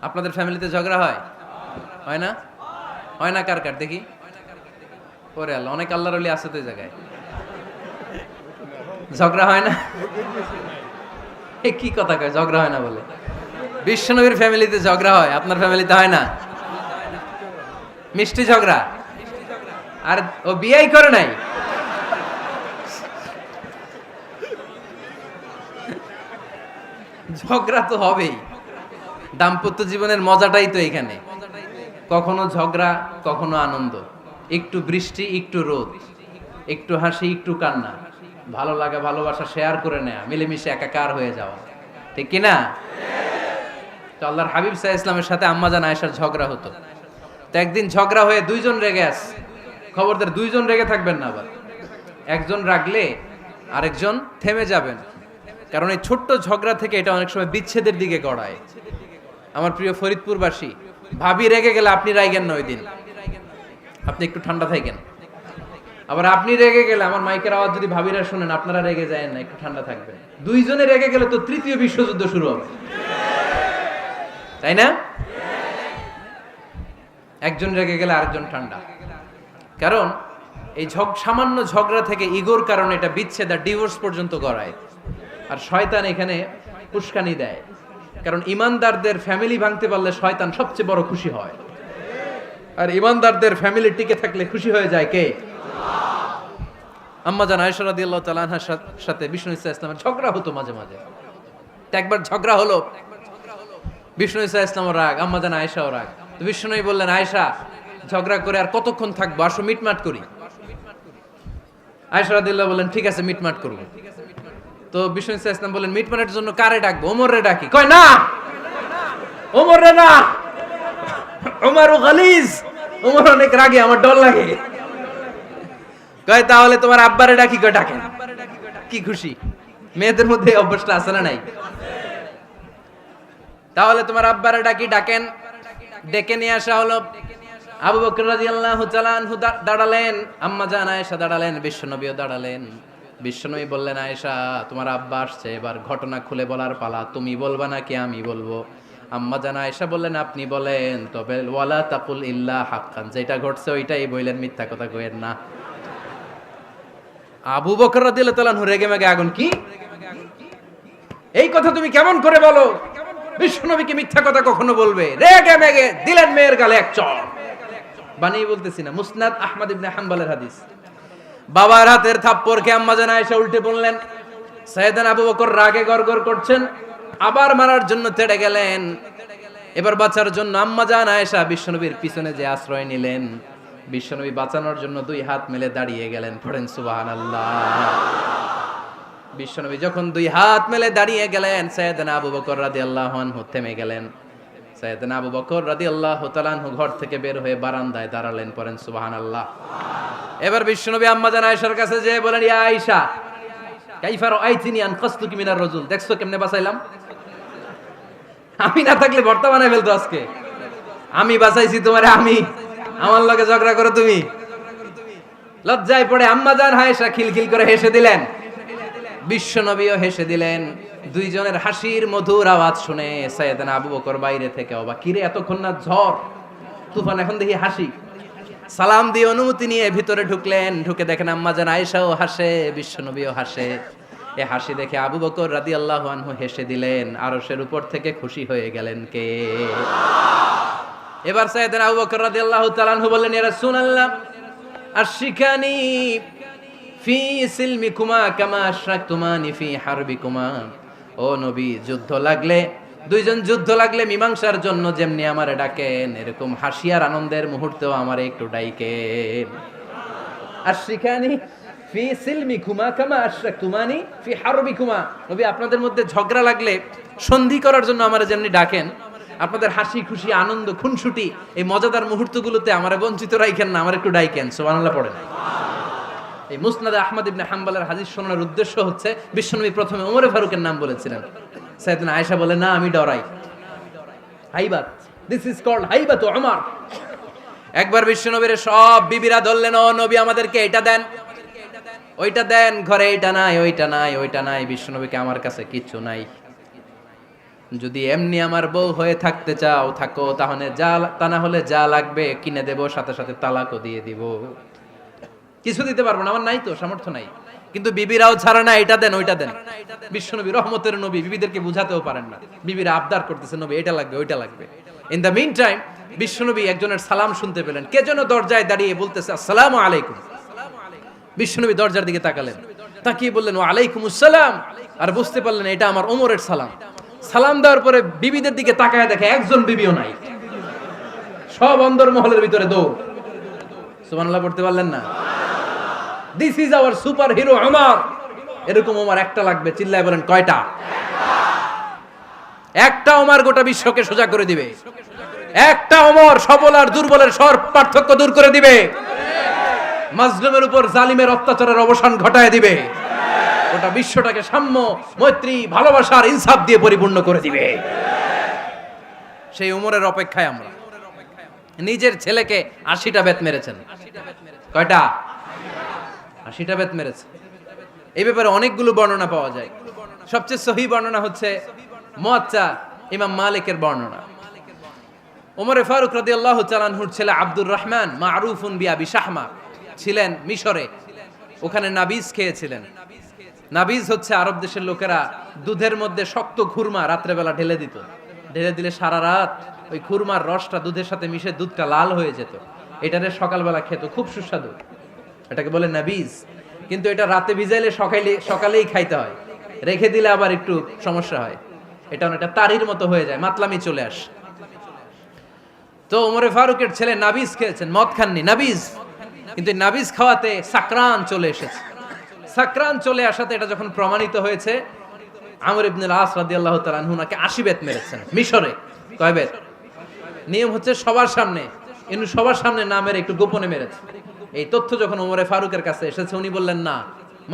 S1: আপনাদের ফ্যামিলিতে ঝগড়া হয়? হয় না? হয় না? কার কার দেখি? ওরে আল্লাহ, অনেক আল্লাহর ওলি আছে তো এই জায়গায়। ঝগড়া হয় না? কি কথা কয়, ঝগড়া হয় না বলে? বিশ্বনবীর ফ্যামিলিতে ঝগড়া হয়, আপনার ফ্যামিলিতে হয় না? মিষ্টি ঝগড়া। আর ও বিয়েই করে নাই। ঝগড়া তো হবেই, দাম্পত্য জীবনের মজাটাই তো এখানে। কখনো ঝগড়া, কখনো আনন্দ, একটু বৃষ্টি, একটু রোদ, একটু হাসি, একটু কান্না, ভালো লাগা, ভালোবাসা শেয়ার করে নেয়া, মিলেমিশে একাকার হয়ে যাওয়া, ঠিক কিনা? তো আল্লাহর হাবিব সাল্লাল্লাহু আলাইহি ওয়াসাল্লামের সাথে আম্মাজান আয়েশার ঝগড়া হতো। তো একদিন ঝগড়া হয়ে দুইজন রেগে আছে। খবরদার, দুইজন রেগে থাকবেন না আবার। একজন রাগলে আরেকজন থেমে যাবেন, কারণ এই ছোট্ট ঝগড়া থেকে এটা অনেক সময় বিচ্ছেদের দিকে গড়ায়। আমার প্রিয় ফরিদপুরবাসী, ভাবি রেগে গেলে আপনি রাইগেন না, ওই দিন আপনি একটু ঠান্ডা থাকেন। আবার আপনি রেগে গেলে, আমার মাইকের আওয়াজ যদি ভাবিরা শুনেন, আপনারা রেগে যায় না, একটু ঠান্ডা থাকবেন। দুইজনে রেগে গেলে তো তৃতীয় বিশ্বযুদ্ধ শুরু হবে, তাই না? একজন রেগে গেলে আরেকজন ঠান্ডা। কারণ এই সামান্য ঝগড়া থেকে ইগোর কারণে এটা বিচ্ছেদ আর ডিভোর্স পর্যন্ত গড়ায়। আর শয়তান এখানে উস্কানি দেয়, কারণ ইমানদারদের ফ্যামিলি ভাঙতে পারলে শয়তান সবচেয়ে বড় খুশি হয়। আর ইমানদারদের ফ্যামিলি টিকে থাকলে খুশি হয়ে যায় কে? আম্মাজান আয়েশা রাদিয়াল্লাহু তাআলা আনহার সাথে বিষ্ণু ইসা ইসলামের ঝগড়া হতো মাঝে মাঝে। একবার ঝগড়া হলো, বিষ্ণু ইসা ইসলামও রাগ, আম্মাজান আয়েশাও রাগ। তো বিষ্ণুই বললেন, আয়েশা, ঝগড়া করে আর কতক্ষণ থাকবো, আসো মিটমাট করি। আয়েশা রাদিয়াল্লাহু বললেন, ঠিক আছে, মিটমাট করব। তো বিষ্ণু ইসা ইসলাম বললেন, মিটমাটের জন্য কারে ডাকবো? ওমর রে ডাকি। কয় না, ওমর রে না, ওমর গালিজ, ওমর অনেক রাগে, আমার ডর লাগে। কয় তাহলে তোমার আব্বারে ডাকি, কয় ডাকেন। কি খুশি, মেয়েদের মধ্যে এই অভ্যাসটা আছে না নাই? তাহলে তোমার আব্বারে ডাকি, ডাকেন। ডেকে নিয়ে আসা হলো। আবু বকর রাদিয়াল্লাহু তাআলা আনহু দাঁড়ালেন, আম্মা জান আয়েশা দাঁড়ালেন, বিশ্বনবীও দাঁড়ালেন। বিশ্বনবী বললেন, আয়েশা তোমার আব্বা আসছে, এবার ঘটনা খুলে বলার পালা, তুমি বলবা নাকি আমি বলবো? আম্মা জান আয়েশা বললেন, আপনি বলেন, তবে ওয়ালা তাকুল ইল্লা হাক্কান, যেটা ঘটছে ওইটাই বললেন, মিথ্যা কথা কইেন না। আবু বকর রাদিয়াল্লাহু তাআলা আনহু রেগে মেগে আগুন, কি এই কথা তুমি কেমন করে বলো? বিশ্বনবীকে মিথ্যা কথা কখনো বলবে? রেগে মেগে দিলেন মেয়ের গালে এক চড়। বানিয়ে বলতেছি না, মুসনাদ আহমদ ইবনে হাম্বলের হাদিস। বাবার হাতের থাপ্পড়কে আম্মা জান আয়েশা উল্টে বললেন। সাইয়েদনা আবু বকর রাগে গড়গড় করছেন, আবার মারার জন্য তেড়ে গেলেন। এবার বাঁচার জন্য আম্মা জান আয়েশা বিশ্বনবীর পিছনে যে আশ্রয় নিলেন, বিশ্বনবী বাঁচানোর জন্য দুই হাত মেলে দাঁড়িয়ে গেলেন। পড়েন সুবহানাল্লাহ। বিশ্বনবী যখন দুই হাত মেলে দাঁড়িয়ে গেলেন, সাইয়েদনা আবু বকর রাদিয়াল্লাহু আনহু থেমে গেলেন। সাইয়েদনা আবু বকর রাদিয়াল্লাহু তাআলা আনহু ঘর থেকে বের হয়ে বারান্দায় দাঁড়ালেন। পড়েন সুবহানাল্লাহ। এবার বিশ্বনবী আম্মা জান আয়েশার কাছে যেয়ে বলেন, ইয়া আয়েশা কাইফা রাআইতিনি আনকাসতুকি মিনার রাজুল, দেখছো কেমনে বাঁচাইলাম? আমি না থাকলে ভর্তা বানাই ফেলতো আজকে। আমি বাঁচাইছি তোমারে, আমি আমার লগে ঝগড়া করো তুমি। লজ্জায় পড়ে আম্মা জান আয়েশা খিলখিল করে হেসে দিলেন, বিশ্বনবীও হেসে দিলেন। দুইজনের হাসির মধুর আওয়াজ শুনে সাইয়েদনা আবু বকর বাইরে থেকে অবাক, কিরে এতক্ষণ না ঝড় তুফান, এখন দেখি হাসি। সালাম দিয়ে অনুমতি নিয়ে ভিতরে ঢুকলেন। ঢুকে দেখেন আম্মা জান আয়েশাও হাসে, বিশ্বনবীও হাসে। এ হাসি দেখে আবু বকর রাদিয়াল্লাহু আনহু হেসে দিলেন। আরশের উপর থেকে খুশি হয়ে গেলেন কে? এবার সাইয়েদনা আবু বকর রাদিয়াল্লাহু তাআলা আনহু বললেন, ইয়া রাসূলুল্লাহ আশরিকানি ফি সিলমিকুমা কামা আশরাকতুমানি ফি হারবিকুমা। ও নবী, যুদ্ধ লাগলে, দুইজন যুদ্ধ লাগলে মীমাংসার জন্য যেমনি আমারে ডাকেন, এরকম হাসি আর আনন্দের মুহূর্তেও আমারে একটু ডাকেন। আশরিকানি ফি সিলমিকুমা কামা আশরাকতুমানি ফি হারবিকুমা। নবী, আপনাদের মধ্যে ঝগড়া লাগলে সন্ধি করার জন্য আমারে যেমনি ডাকেন, আপনাদের হাসি খুশি আনন্দ খুনসুটি এই মজাদার মুহূর্তগুলোতে আমারে বঞ্চিত রাখেন না, আমার একটু ডাকেন। সুবহানাল্লাহ পড়েন। এই মুসনাদ আহমদ ইবনে হাম্বলের হাদিস শোনার উদ্দেশ্য হচ্ছে, বিশ্বনবী প্রথমে ওমরে ফারুকের নাম বলেছিলেন। সাইয়েদনা আয়েশা বলে, না আমি ডরাই। হাইবাত, দিস ইজ কল্ড হাইবাত ওমর। একবার বিশ্বনবীর সব বিবিরা ধরলেন, ও নবী আমাদেরকে এটা দেন, ওইটা দেন, ঘরে এটা নাই, ওইটা নাই, ওইটা নাই। বিশ্বনবীকে, আমার কাছে কিচ্ছু নাই, যদি এমনি আমার বউ হয়ে থাকতে চাও থাকো, তাহলে যা, তা না হলে যা লাগবে কিনে দেব, সাথে সাথে তালাকও দিয়ে দিব। কিছু দিতে পারবো না, আমার নাই তো, সামর্থ্য নাই। কিন্তু বিবিরাও ছাড়া না, এটা দেন ওইটা দেন। বিশ্বনবী রহমতের নবী, বিবিদেরকে বুঝাতেও পারেন না। বিবিরা আবদার করতেছে, নবী এটা লাগবে, ওইটা লাগবে। ইন দ্য মিন টাইম বিশ্বনবী একজনের সালাম শুনতে পেলেন। কে যেন দরজায় দাঁড়িয়ে বলতেছে, আসসালামু আলাইকুম। বিশ্বনবী দরজার দিকে তাকালেন, তাকিয়ে বললেন, ওয়া আলাইকুমুস সালাম। আর বুঝতে পারলেন এটা আমার ওমরের সালাম। সালাম দেওয়ার পরে বিবিদের দিকে তাকায় দেখে একজন বিবিও নাই, সব অন্দর মহলের ভিতরে দৌড়। সুবহানাল্লাহ পড়তে পারলেন না? This is our super hero Omar. এরকম ওমর একটা লাগবে, চিল্লায় বলেন কয়টা? একটা ওমর গোটা বিশ্বকে সোজা করে দিবে। একটা ওমর সবল আর দুর্বলের সব পার্থক্য দূর করে দিবে। মাজলুমের উপর জালিমের অত্যাচারের অবসান ঘটায় দিবে। গোটা বিশ্বটাকে সাম্য, মৈত্রী, ভালোবাসার ইনসাফ দিয়ে পরিপূর্ণ করে দিবে। সেই ওমরের অপেক্ষায় আমরা। নিজের ছেলেকে 80টা বেত মেরেছেন। কয়টা? 80টা বেত মেরেছে। এই ব্যাপারে অনেকগুলো বর্ণনা পাওয়া যায়। সবচেয়ে সহিহ বর্ণনা হচ্ছে মুয়াত্তা ইমাম মালিকের বর্ণনা। ওমর ফারুক রাদিয়াল্লাহু তাআলা আনহুর ছেলে আব্দুর রহমান মারুফুন বিআবি শাহমা ছিলেন মিশরে। ওখানে নাবিজ খেয়েছিলেন। নাবিজ হচ্ছে আরব দেশের লোকেরা দুধের মধ্যে শক্ত খুরমা রাত্রেবেলা ঢেলে দিত। ঢেলে দিলে সারা রাত ওই খুরমার রসটা দুধের সাথে মিশে দুধটা লাল হয়ে যেত। এটারে সকালবেলা খেত, খুব সুস্বাদু। এটাকে বলে নাবিজ। কিন্তু এটা রাতে ভিজাইলে সকালেই খাইতে হয়, রেখে দিলে আবার একটু সমস্যা হয়। এটা অনেকটা তারির মতো হয়ে যায়, মাতলামি চলে আসে। তো ওমরে ফারুকের ছেলে নাবিজ খেয়েছেন, মদ খাননি, নাবিজ। কিন্তু নাবিজ খাওয়াতে সাকরান চলে এসেছে। সাকরান চলে আসাতে এটা যখন প্রমাণিত হয়েছে, আমর ইবনুল আস রাদিয়াল্লাহু তাআলা আনহু নাকে 80 বেত মেরেছেন মিশরে। কয় বেত? নিয়ম হচ্ছে সবার সামনে, সবার সামনে না মেরে একটু গোপনে মেরেছে। এই তথ্য যখন ওমরে ফারুকের কাছে এসেছে, উনি বললেন না,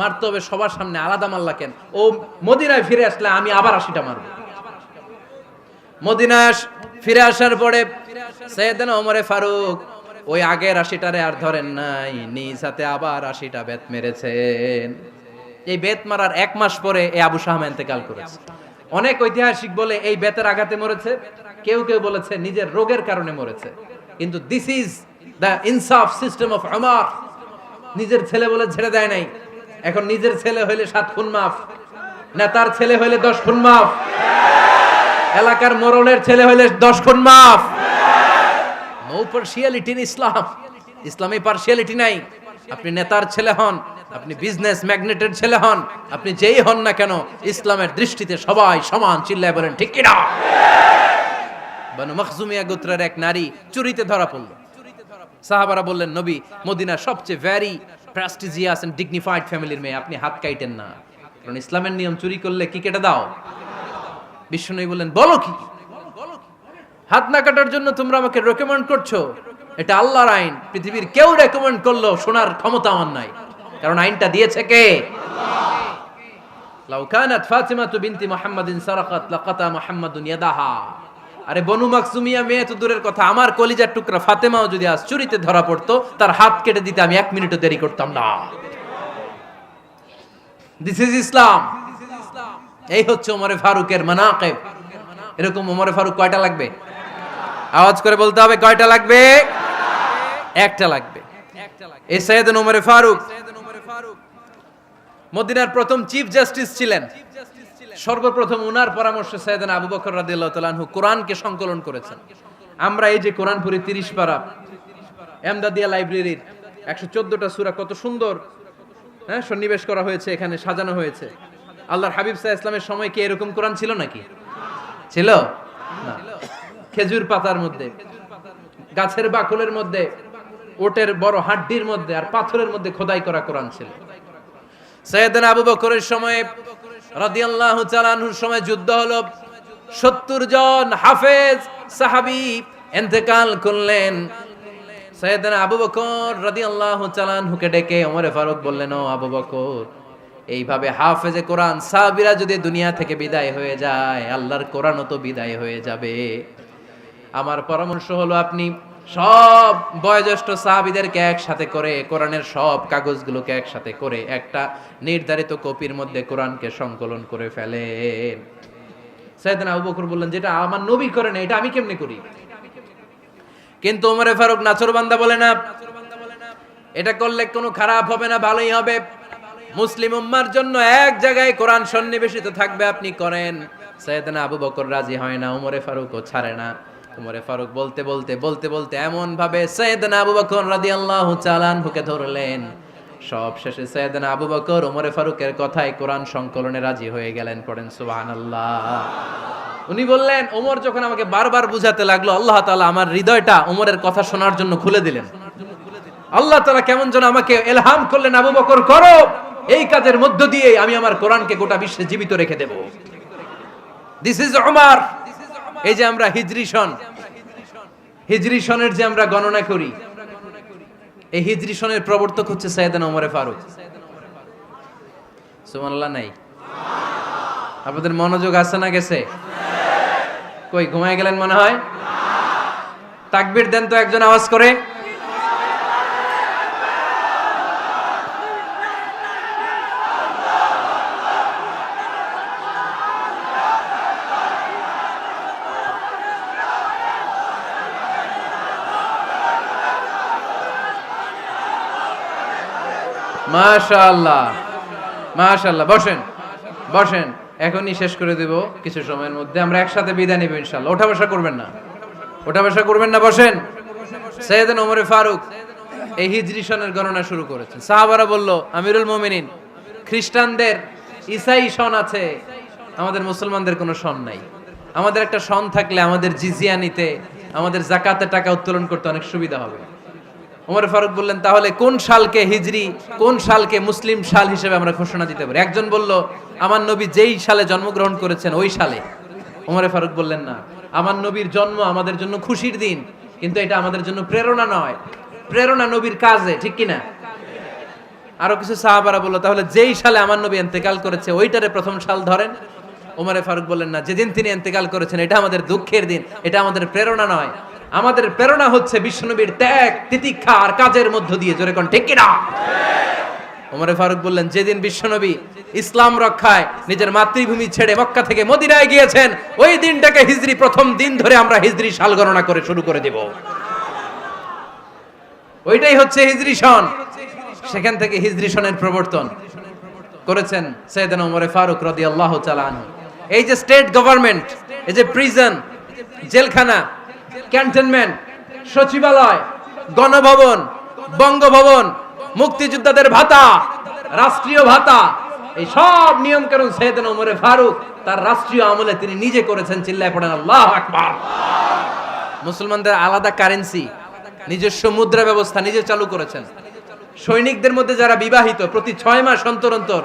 S1: মারতে হবে সবার সামনে, আলাদা মাল্লা কেন? ও মদিনায় ফিরে আসলে আমি আবার 80টা মারব। মদিনায় ফিরে আসার পরে সাইয়েদনা ওমরে ফারুক ওই আগের 80টারে আর ধরেন নাই, নিজ হাতে আবার 80টা বেত মেরেছেন। এই বেত মারার 1 মাস পরে এই আবু শাহমা ইন্তেকাল করেছে। অনেক ঐতিহাসিক বলে এই বেতের আঘাতে মরেছে, কেউ কেউ বলেছে নিজের রোগের কারণে মরেছে। কিন্তু দিস ইজ দ্য ইনসাফ সিস্টেম অফ উমর। নিজের ছেলে বলে ছেড়ে দেয় নাই। এখন নিজের ছেলে হইলে 7 খুন মাফ, নেতার ছেলে হইলে 10 খুন মাফ, এলাকার মোড়লের ছেলে হইলে 10 খুন মাফ। নো পার্সিয়ালিটি ইন ইসলাম। ইসলামে পার্সিয়ালিটি নাই। আপনি নেতার ছেলে হন, আপনি বিজনেস ম্যাগনেটের ছেলে হন, আপনি যেই হন না কেন, ইসলামের দৃষ্টিতে সবাই সমান। চিল্লায় বলেন ঠিক কিনা? বানু মখজুমিয়া গোত্রের এক নারী চুরিতে ধরা পড়ল। সাহাবারা বললেন, নবী, মদিনার সবচেয়ে ভেরি প্রেস্টিজিয়াস এন্ড ডিগনিফাইড ফ্যামিলির মেয়ে, আপনি হাত কাটেন না, কারণ ইসলামের নিয়ম চুরি করলে কি কেটে দাও? বিশ্বনবী বললেন, বলো কি? হাত না কাটার জন্য তোমরা আমাকে রেকমেন্ড করছো? এটা আল্লাহর আইন। পৃথিবীর কেউ রেকমেন্ড করলো শোনার ক্ষমতা আমার নাই, কারণ আইনটা দিয়েছে কে? লাউ কানাত ফাতিমাতু বিনতি মুহাম্মাদিন সারাকাত লাকাতা মুহাম্মাদুন ইয়াদাহা। আরে বনু মাকসুমিয়া মেয়ে তো দূরের কথা, আমার কলিজার টুকরা ফাতেমাও যদি আজ চুরিতে ধরা পড়তো, তার হাত কেটে দিতে আমি 1 মিনিটও দেরি করতাম না। দিস ইজ ইসলাম। এই হচ্ছে ওমরে ফারুকের মানাকিব। এরকম ওমরে ফারুক কয়টা লাগবে? আওয়াজ করে বলতে হবে, কয়টা লাগবে? একটা লাগবে। এই সাইয়েদনা ওমরে ফারুক মদিনার প্রথম চিফ জাস্টিস ছিলেন। সর্বপ্রথম উনার পরামর্শে সাইয়েদনা আবু বকর রাদিয়াল্লাহু তাআলা আনহু কোরআনকে সংকলন করেছেন। আমরা এই যে কোরআন পড়ি 30 পারা, এমদাদিয়া লাইব্রেরির 114টা সূরা, কত সুন্দর সন্নিবেশ করা হয়েছে, এখানে সাজানো হয়েছে। আল্লাহর হাবিব সাল্লাল্লাহু আলাইহি ওয়াসাল্লামের সময় কি এরকম কোরআন ছিল নাকি? ছিল না। খেজুর পাতার মধ্যে, গাছের বাকলের মধ্যে, ওটের বড় হাড্ডির মধ্যে আর পাথরের মধ্যে খোদাই করা কোরআন ছিল। সাইয়েদনা আবু বকরের সময় রাদিয়াল্লাহু তাআলা আনহুর সময় যুদ্ধ হলো, 70 জন হাফেজ সাহাবী ইন্তেকাল করলেন। সাইয়েদনা আবু বকর রাদিয়াল্লাহু তাআলা আনহুকে ডেকে ওমরে ফারুক বললেন, ও আবু বকর, এইভাবে হাফেজে কোরআন সাহাবীরা যদি দুনিয়া থেকে বিদায় হয়ে যায়, আল্লাহর কোরআনও তো বিদায় হয়ে যাবে। আমার পরামর্শ হলো আপনি সব বয়োজ্যেষ্ঠ সাহাবীদেরকে একসাথে করে কোরআনের সব কাগজগুলোকে একসাথে করে একটা নির্ধারিত কপির মধ্যে কোরআনকে সংকলন করে ফেলেন। সাইয়েদনা আবু বকর বললেন, যেটা আমার নবী করে না, এটা আমি কেমনে করি? কিন্তু ওমরে ফারুক নাছোড়বান্দা বলে না, এটা করলে কোনো খারাপ হবে না, ভালোই হবে। মুসলিম উম্মার জন্য এক জায়গায় কোরআন সন্নিবেশিত থাকবে, আপনি করেন। সাইয়েদনা আবু বকর রাজি হয় না, ওমরে ফারুকও ছাড়ে না। ওমরে ফারুক বলতে বলতে বলতে বলতে এমন ভাবে সাইয়েদনা আবু বকর রাদিয়াল্লাহু তাআলা আনহুকে ধরলেন, সব শেষে সাইয়েদনা আবু বকর ওমরে ফারুকের কথায় কোরআন সংকলনে রাজি হয়ে গেলেন। পড়েন সুবহানাল্লাহ। উনি বললেন, ওমর যখন আমাকে বারবার বুঝাতে লাগলো, আল্লাহ তাআলা আমার হৃদয়টা ওমরের কথা শোনার জন্য খুলে দিলেন। আল্লাহ তাআলা কেমন যেন আমাকে ইলহাম করলেন, আবু বকর করো, এই কাজের মধ্য দিয়ে আমি আমার কোরআনকে গোটা বিশ্বে জীবিত রেখে দেব। This is Umar. এই যে আমরা হিজরি সনের যে আমরা গণনা করি, এই হিজরি সনের প্রবর্তক হচ্ছে সাইয়েদনা ওমরে ফারুক। সুবহানাল্লাহ নাই? আপনাদের মনোযোগ আছে না গেছে? কই ঘুমায় গেলেন মনে হয়? তাকবীর দেন তো একজন আওয়াজ করে। মাশাআল্লাহ, মাশাআল্লাহ। বসেন বসেন, এখনই শেষ করে দেব কিছু সময়ের মধ্যে। আমরা একসাথে বিদায় নেব ইনশাআল্লাহ। ওঠা বসা করবেন না, ওঠা বসা করবেন না, বসেন। সাইয়েদনা ওমরে ফারুক এই হিজরি সনের গণনা শুরু করেছেন। সাহাবারা বলল, আমিরুল মুমিনিন, খ্রিস্টানদের ঈসাই সন আছে, আমাদের মুসলমানদের কোনো সন নাই। আমাদের একটা সন থাকলে আমাদের জিজিয়া নিতে, আমাদের যাকাতের টাকা উত্তোলন করতে অনেক সুবিধা হবে। ওমর ফারুক বললেন, তাহলে কোন সালকে হিজরি, কোন সালকে মুসলিম সাল হিসেবে আমরা ঘোষণা দিতে পারি? একজন বলল, আমার নবী যেই সালে জন্মগ্রহণ করেছেন ওই সালে। ওমর ফারুক বললেন, না, আমার নবীর জন্ম আমাদের জন্য খুশির দিন, কিন্তু এটা আমাদের জন্য প্রেরণা নয়। প্রেরণা নবীর কাজে, ঠিক কিনা? আরো কিছু সাহাবারা বলল, তাহলে যেই সালে আমার নবী ইন্তেকাল করেছে ওইটারে প্রথম সাল ধরেন। ওমরে ফারুক বললেন, না, যেদিন তিনি ইন্তেকাল করেছেন এটা আমাদের দুঃখের দিন, এটা আমাদের প্রেরণা নয়। আমাদের প্রেরণা হচ্ছে বিশ্বনবীর ত্যাগ, তিতিক্ষা আর কাজের মধ্য দিয়ে। জোরে কোন ঠিক কিনা? ওমরে ফারুক বললেন, যেদিন বিশ্বনবী ইসলাম রক্ষায় নিজের মাতৃভূমি ছেড়ে মক্কা থেকে মদিনায় গিয়েছেন, ওই দিনটাকে হিজরি প্রথম দিন ধরে আমরা হিজরি সাল গণনা করে শুরু করে দেব। ওইটাই হচ্ছে হিজরি সন। সেখান থেকে হিজরি সনের প্রবর্তন করেছেন সাইয়েদনা ওমর ফারুক রাদিয়াল্লাহু তাআলা আনহু। এই যে স্টেট গভর্নমেন্ট, এই যে প্রিজন, জেলখানা, ক্যান্টনমেন্ট, সচিবালয়, গণভবন, বঙ্গভবন, মুক্তিযোদ্ধাদের ভাতা, রাষ্ট্রীয় ভাতা, এই সব নিয়ম কানুন সাইয়েদনা ওমর ফারুক তার রাষ্ট্রীয় আমলে তিনি নিজে করেছেন। চিল্লায় পড়েন আল্লাহু আকবার। মুসলমানদের আলাদা কারেন্সি, নিজস্ব মুদ্রা ব্যবস্থা নিজে চালু করেছেন। সৈনিকদের মধ্যে যারা বিবাহিত প্রতি 6 মাস অন্তর অন্তর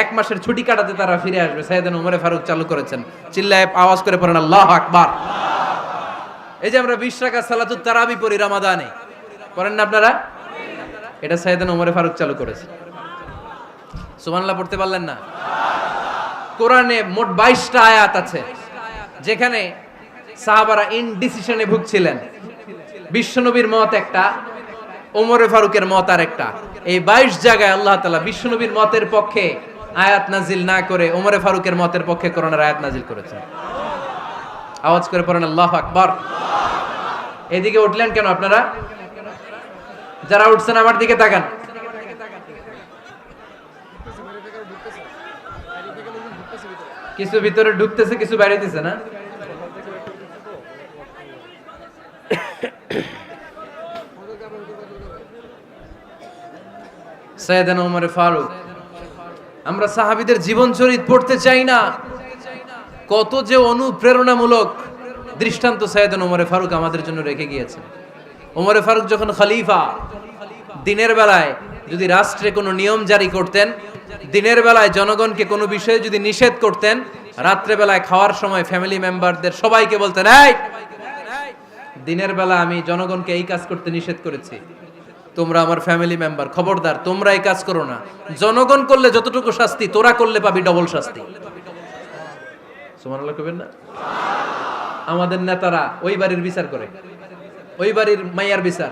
S1: 1 মাসের ছুটি কাটাতে তারা ফিরে আসবে, সাইয়েদনা ওমর ফারুক চালু করেছেন। চিল্লায় আওয়াজ করে পড়েন আল্লাহু আকবার। এই যে আমরা 20 রাকাত সালাতুত তারাবি পড়ি রমাদানে, পড়েন না আপনারা? এটা সাইয়েদনা ওমর ফারুক চালু করেছে। সুবহানাল্লাহ পড়তে পারলেন না? কোরআনে মোট 22টা আয়াত আছে যেখানে সাহাবারা ইনডিসিশনে ভুগছিলেন। বিশ্বনবীর মত একটা, ওমর ফারুকের মত আর একটা। এই 22 জায়গায় আল্লাহ তাআলা বিশ্বনবীর মতের পক্ষে আয়াত নাজিল না করে ওমর ফারুকের মতের পক্ষে কোরআনের আয়াত নাজিল করেছেন। আওয়াজ করে পড়েন আল্লাহু আকবার। এদিকে উঠলেন কেন আপনারা? যারা উঠছেন আমার দিকে তাকান। কিছু ভিতরে ঢুকতেছে, কিছু বাইরেতেছে না? সাইয়েদনা ওমর ফারুক, আমরা সাহাবীদের জীবন চরিত পড়তে চাই না, কত যে অনুপ্রেরণামূলক দৃষ্টান্ত সাইয়েদনা ওমর ফারুক আমাদের জন্য রেখে গিয়েছেন। ওমর ফারুক যখন খলিফা, দিনের বেলায় যদি রাষ্ট্রে কোনো নিয়ম জারি করতেন, দিনের বেলায় জনগণকে কোনো বিষয়ে যদি নিষেধ করতেন, রাত্রে বেলায় খাওয়ার সময় ফ্যামিলি মেম্বারদের সবাইকে বলতেন, এই দিনের বেলা আমি জনগণকে এই কাজ করতে নিষেধ করেছি, তোমরা আমার ফ্যামিলি মেম্বার, খবরদার তোমরা এই কাজ করো না। জনগণ করলে যতটুকু শাস্তি, তোরা করলে পাবি ডবল শাস্তি। সুবহানাল্লাহ কইবেন না? আমাদের নেতারা ওই বাড়ির বিচার করে, ওই বাড়ির মাইয়ার বিচার,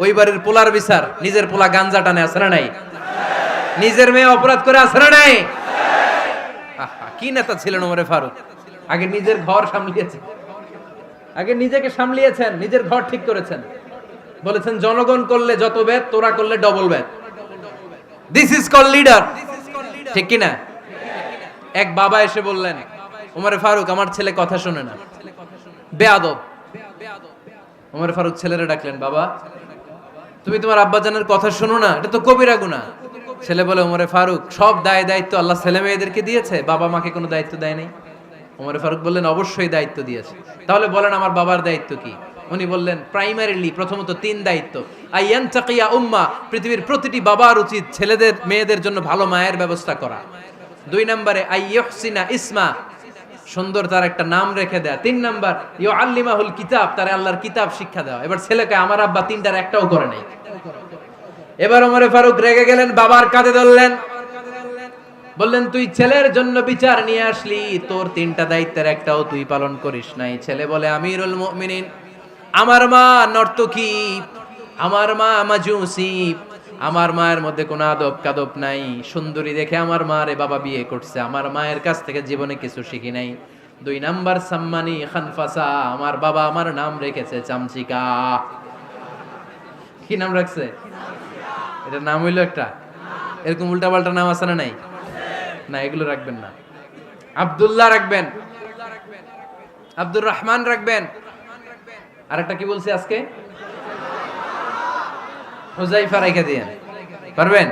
S1: ওই বাড়ির পোলার বিচার, নিজের পোলা গাঞ্জা টানে, আছে না নাই? নিজের মেয়ে অপরাধ করে, আছে না নাই? কি নেতা ছিলেন ওমর ফারুক! আগে নিজের ঘর সামলিয়েছেন, আগে নিজেকে সামলিয়েছেন, নিজের ঘর ঠিক করেছেন। বলেছেন জনগণ করলে যত বেদ, তোরা করলে double Veda. This is call leader, ঠিক কি না? এক বাবা এসে বললেন, ওমর ফারুক আমার ছেলে কথা শোনে না, বেয়াদব। ওমর ফারুক ছেলেরে ডাকলেন, বাবা তুমি তোমার আব্বাজানের কথা শোনো না, এটা তো কবিরা গুনাহ। ছেলে বলে, ওমর ফারুক সব দায় দায়িত্ব আল্লাহ ছেলে মেয়েদেরকে দিয়েছে, বাবা মাকে কোনো দায়িত্ব দেয় নাই। ওমর ফারুক বললেন, অবশ্যই দায়িত্ব দিয়েছে। তাহলে বলেন আমার বাবার দায়িত্ব কি? উনি বললেন, প্রাইমারিলি প্রথমত 3 দায়িত্ব। আইয়ান তাকিয়া উম্মা, পৃথিবীর প্রতিটি বাবার উচিত ছেলেদের মেয়েদের জন্য ভালো মায়ের ব্যবস্থা করা। 2 নম্বরে আইয়ুহসিনা ইসমা, সুন্দর তার একটা নাম রেখে দেয়া। 3 নাম্বার ইউআল্লিমাহুল কিতাব, তার আল্লাহর কিতাব শিক্ষা দেওয়া। এবার ছেলেকে আমার আব্বা 3টার একটাও করে নাই। এবার ওমর ফারুক রেগে গেলেন, বাবার কাঁধে ধরলেন, বললেন তুই ছেলের জন্য বিচার নিয়ে আসলি, তোর 3টা দায়িত্বের একটাও তুই পালন করিস নাই। ছেলে বলে, আমিরুল মুমিনিন, আমার মা নর্তকী, আমার মা মাজুসি, আমার মায়ের মধ্যে কোনো আদব কাদব নাই, সুন্দরী দেখে আমার মা রে বাবা বিয়ে করছে, আমার মায়ের কাছ থেকে জীবনে কিছু শিখি নাই। 2 নাম্বার সাম্মানি খানফাসা, আমার বাবা আমার নাম রেখেছে চামচিকা। কি নাম রাখছে? এটা নাম হইলো একটা? এরকম উল্টাপাল্টা নাম আছে না নাই? না, এগুলো রাখবেন না। আব্দুল্লাহ রাখবেন, আব্দুর রহমান রাখবেন। আরেকটা কি বলছি আজকে? হুযায়ফা রেখে দিয়েন, পারবেন?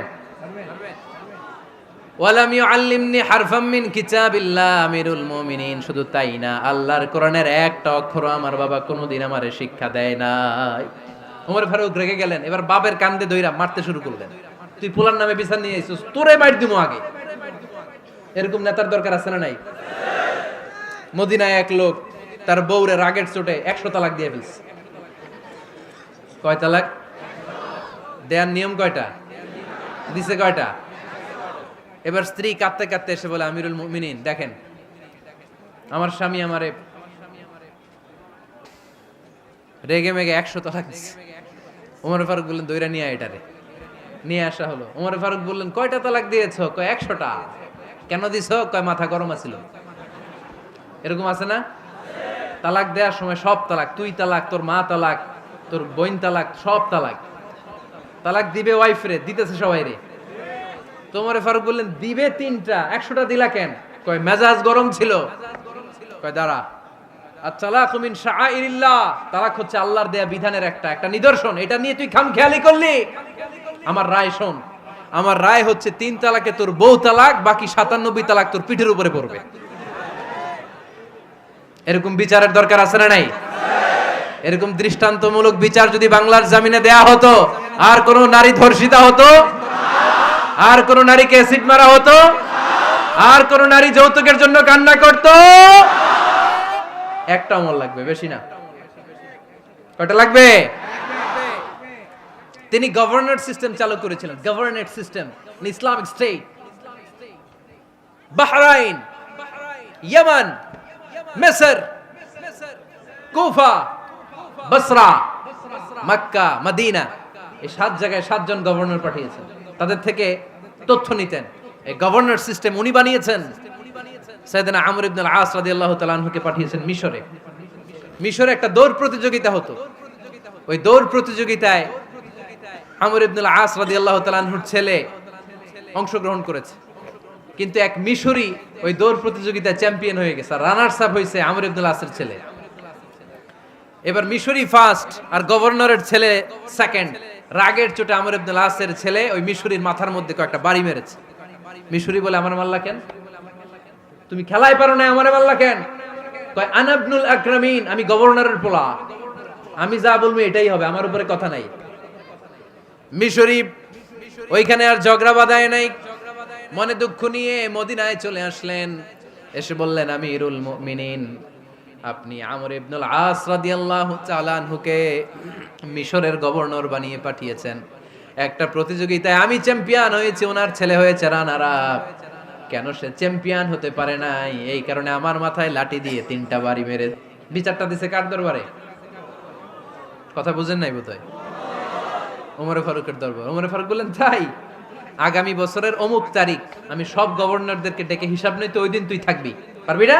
S1: ওয়ালাম ইউআল্লিমনি হারফাম মিন কিতাবিল্লাহ, আমিরুল মুমিনিন। শুধু তাই না, আল্লাহর কোরআনের একটা অক্ষর আমার বাবা কোনোদিন আমারে শিক্ষা দেয় নাই। ওমর ফারুক রেগে গেলেন, এবার বাপের কান্দে ধইরা মারতে শুরু করলেন। তুই পোলার নামে বিচার নিয়ে আইছিস, তোরে মার দিমু আগে। এরকম নেতার দরকার আছে না নাই? মদিনায় এক লোক তার বউরে রাগের চোটে 100 তালাক দিয়ে ফেলছে। কয় তালাক? দেয়ার নিয়ম কয়টা? দিছে কয়টা? এবার স্ত্রী কাঁদতে কাঁদতে এসে বলে, আমিরুল মুমিনিন দেখেন, আমার স্বামী আমারে রেগে মেগে 100 তালাক দিছে। ওমর ফারুক বললেন, দইরা নিয়ে আয় এটারে। নিয়ে আসা হলো। ওমর ফারুক বললেন, কয়টা তালাক দিয়েছো? কয় 100টা। কেন দিছো? কয় মাথা গরম আছিল। এরকম আছে না? তালাক দেওয়ার সময় সব তালাক, তুই তালাক, তোর মা তালাক, তোর বোন তালাক, সব তালাক। তালাক দিবে ওয়াইফ রে, দিতেছে সবাই রে। তো ওমর ফারুক বললেন, দিবে 3টা, 100টা দিলা কেন? কয় মেজাজ গরম ছিল। কয় দাঁড়া, আত-তালাকু মিন শাআইরিল্লাহ, তালাক হচ্ছে আল্লাহর দেয়া বিধানের একটা নিদর্শন। এটা নিয়ে তুই খামখেয়ালি করলি। আমার রায় শোন, আমার রায় হচ্ছে 3 তালাকে তোর বউ তালাক, বাকি 97 তালাক তোর পিঠের উপরে পড়বে। এরকম বিচারের দরকার আছে না নাই? এরকম দৃষ্টান্তমূলক বিচার যদি বাংলার জমিনে দেয়া হতো, আর কোন নারী ধর্ষিতা হতো, আর কোন নারীকে অ্যাসিড মারা হতো, আর কোন নারী যৌতুকের জন্য কান্না করত, একটা আমল লাগবে, বেশি না। কয়টা লাগবে? তিনি গভর্নর সিস্টেম চালু করেছিলেন। Governor system, Islamic state. Bahrain, Yemen, মিসর, কুফা, বসরা, মক্কা, মদিনা, এই 7 জায়গায় 7 জন গভর্নর পাঠিয়েছেন। তাদের থেকে তথ্য নিতেন। এই গভর্নর সিস্টেম উনি বানিয়েছেন। সাইয়েদনা আমর ইবনে আল-আস রাদিয়াল্লাহু তাআলা আনহুকে পাঠিয়েছেন মিশরে। মিশরে একটা দৌড় প্রতিযোগিতা হতো। ওই দৌড় প্রতিযোগিতায় আমর ইবনে আল-আস রাদিয়াল্লাহু তাআলা আনহুর ছেলে অংশগ্রহণ করেছে। কিন্তু এক মিশরি ওই দৌড় প্রতিযোগিতায় চ্যাম্পিয়ন হয়ে গেছে। রানার্স আপ হয়েছে আমর ইবনে আল-আসের ছেলে। এবার মিশরি ফার্স্ট আর গভর্নরের ছেলে সেকেন্ড। রাগের চোটে আমর ইবনে আল-আসের ছেলে ওই মিশরির মাথার মধ্যে কয়েকটা বাড়ি মেরেছে। মিশরি বলে, আমার মাল্লা কেন? তুমি খেলাই পারো না, আমারে মাল্লা কেন? কয়, আনা ইবনুল আকরামিন, আমি গভর্নরের পোলা, আমি যা বলবো এটাই হবে, আমার উপরে কথা নাই। মিশরি ওইখানে আর ঝগড়া বাঁধায় নাই, মনে দুঃখ নিয়ে মদিনায় চলে আসলেন। এসে বললেন, আমিরুল মুমিনিন, আপনি আমর ইবনুল আস রাদিয়াল্লাহু তাআলা আনহুকে মিশরের গভর্নর বানিয়ে পাঠিয়েছেন। একটা প্রতিযোগিতায় আমি চ্যাম্পিয়ন হয়েছি, ওনার ছেলে হয়েছে রানার আপ। কেন সে চ্যাম্পিয়ন হতে পারে নাই? এই কারণে আমার মাথায় লাঠি দিয়ে 3টা বাড়ি মেরে। বিচারটা দিছে কার দরবারে? কথা বুঝেন নাই বোধহয়। ওমর ফারুকের দরবার। ওমর ফারুক বললেন, তাই আগামী বছরের অমুক তারিখ আমি সব গভর্নরদেরকে ডেকে হিসাব নেই, তো ওই দিন তুই থাকবি, পারবি না?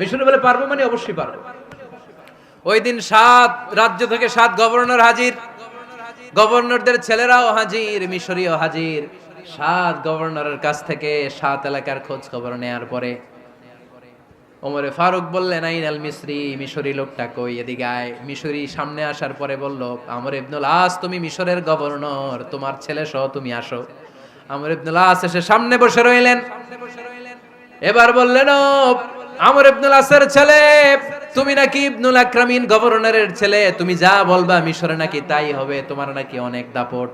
S1: মিশরে বলে, পারবো মানে অবশ্যই পারবো। ওই দিন 7 রাজ্য থেকে 7 গভর্নর হাজির, গভর্নরদের ছেলেরাও হাজির, মিশরীয় হাজির। 7 গভর্নরের কাছ থেকে 7 এলাকার খোঁজ খবর নেয়ার পরে ওমরে ফারুক বললেন, আইন আল মিসরি, মিশরি লোকটা কই, এদিকে আয়। মিশরি সামনে আসার পরে বলল, আমর ইবনুল আস, তুমি মিশরের গভর্নর, তোমার ছেলে সহ তুমি আসো। আমর ইবনুল আস এসে সামনে বসে রইলেন। এবার বললেন, ও আমর ইবনুল আসের ছেলে, তুমি নাকি ইবনুল আকরামিন গভর্নরের ছেলে, তুমি যা বলবা মিশরে নাকি তাই হবে, তোমার নাকি অনেক দাপট।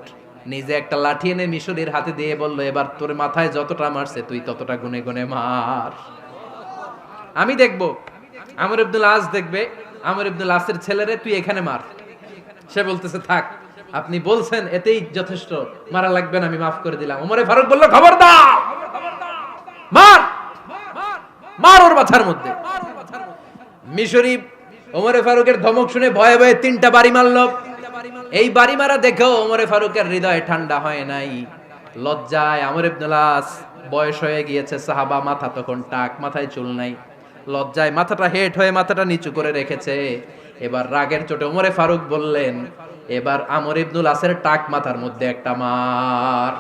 S1: নিজে একটা লাঠি এনে মিশরীর হাতে দিয়ে বলল, এবার তোর মাথায় যতটা মারছে তুই ততটা গুনে গুনে মার, আমি দেখবো। আমর ইবনুল আস দেখবে, আমর ইবনুল আসের ছেলেরে তুই এখানে মার। সে বলতেছে, থাক, আপনি বলছেন এতেই যথেষ্ট, মারা লাগবে না, আমি মাফ করে দিলাম। ওমরে ফারুক বলল, খবরদার, মার, মার ওর মাথার মধ্যে। মিশরি ওমরে ফারুকের ধমক শুনে ভয়ে ভয়ে 3টা বাড়ি মারল। এই বাড়ি মারা দেখেও ওমরে ফারুকের হৃদয় ঠান্ডা হয় নাই। লজ্জায় আমর ইবনুল আস, বয়স হয়ে গিয়েছে সাহাবা, মাথা তখন টাক, মাথায় চুল নাই, লজ্জায় মাথাটা হেট হয়ে মাথাটা নিচু করে রেখেছে। এবার রাগের চোটে ওমরে ফারুক বললেন, এবার আমর ইবনুল আসের টাক মাথার মধ্যে একটা মার,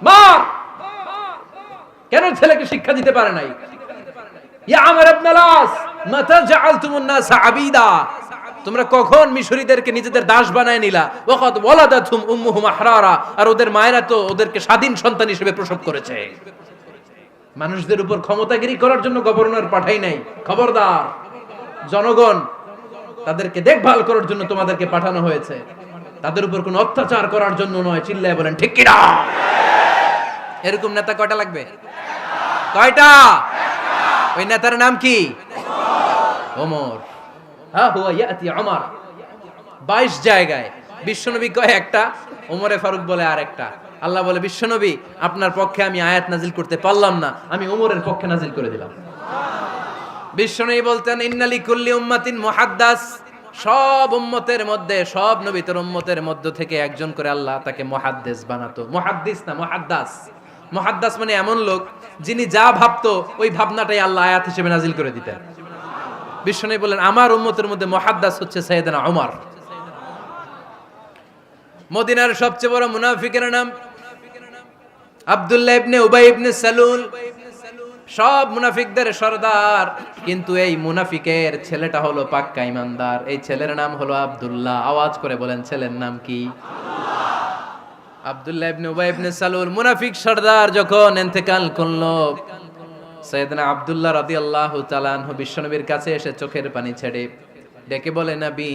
S1: মার। কেন ছেলেকে শিক্ষা দিতে পারে নাই? ইয়া আমর ইবনুল আস, মাতা জাআলতুমুন নাস আবিদা, তোমরা কখন মিশরীদেরকে নিজেদের দাস বানায় নিলা? ওয়াকাদ ওয়ালাদাতুম উম্মুহুম আহরারা, আর ওদের মায়েরা তো ওদেরকে স্বাধীন সন্তান হিসেবে প্রসব করেছে। মানুষদের উপর ক্ষমতাগিরি করার জন্য গভর্নর পাঠাই নাই। খবরদার, জনগণ তাদেরকে দেখভাল করার জন্য তোমাদেরকে পাঠানো হয়েছে, তাদের উপর কোনো অত্যাচার করার জন্য নয়। চিল্লায় বলেন ঠিক কি না? এরকম নেতা কয়টা লাগবে? কয়টা? ওই নেতার নাম কি? ওমর। হ্যাঁ, হুয়া ইয়াতি ওমর। 22 জায়গায় বিশ্বনবী কয় একটা, ওমরে ফারুক বলে আরেকটা। আল্লাহ বলে, বিশ্বনবী আপনার পক্ষে আমি আয়াত নাজিল করতে পারলাম না, আমি ওমরের পক্ষে নাজিল করে দিলাম। বিশ্বনবী বলতেন, ইন্নালি কুল্লি উম্মাতিন মুহাদ্দাস, সব উম্মতের মধ্যে, সব নবীর উম্মতের মধ্য থেকে একজন করে আল্লাহ তাকে মুহাদ্দিস বানাতো। মুহাদ্দিস না, মুহাদ্দাস। মুহাদ্দাস মানে এমন লোক যিনি যা ভাবতো ওই ভাবনাটাই আল্লাহ আয়াত হিসেবে নাজিল করে দিতেন। বিশ্বনবী বলেন, আমার উম্মতের মধ্যে মুহাদ্দাস হচ্ছে সাইয়েদনা ওমর। মদিনার সবচেয়ে বড় মুনাফিকের নাম আব্দুল্লাহ ইবনে উবাই ইবনে সালুল, সব মুনাফিকদের সরদার। কিন্তু এই মুনাফিকের ছেলেটা হলো পাক্কা ইমানদার, এই ছেলের নাম হলো আব্দুল্লাহ। আওয়াজ করে বলেন, ছেলের নাম কি? আব্দুল্লাহ ইবনে উবাই ইবনে সালুল। মুনাফিক সরদার যখন ইন্তেকাল করলো, সাইয়েদনা আব্দুল্লাহ রাদিয়াল্লাহু তাআলা আনহু বিশ্বনবীর কাছে এসে চোখের পানি ছেড়ে ডেকে বলে, নবী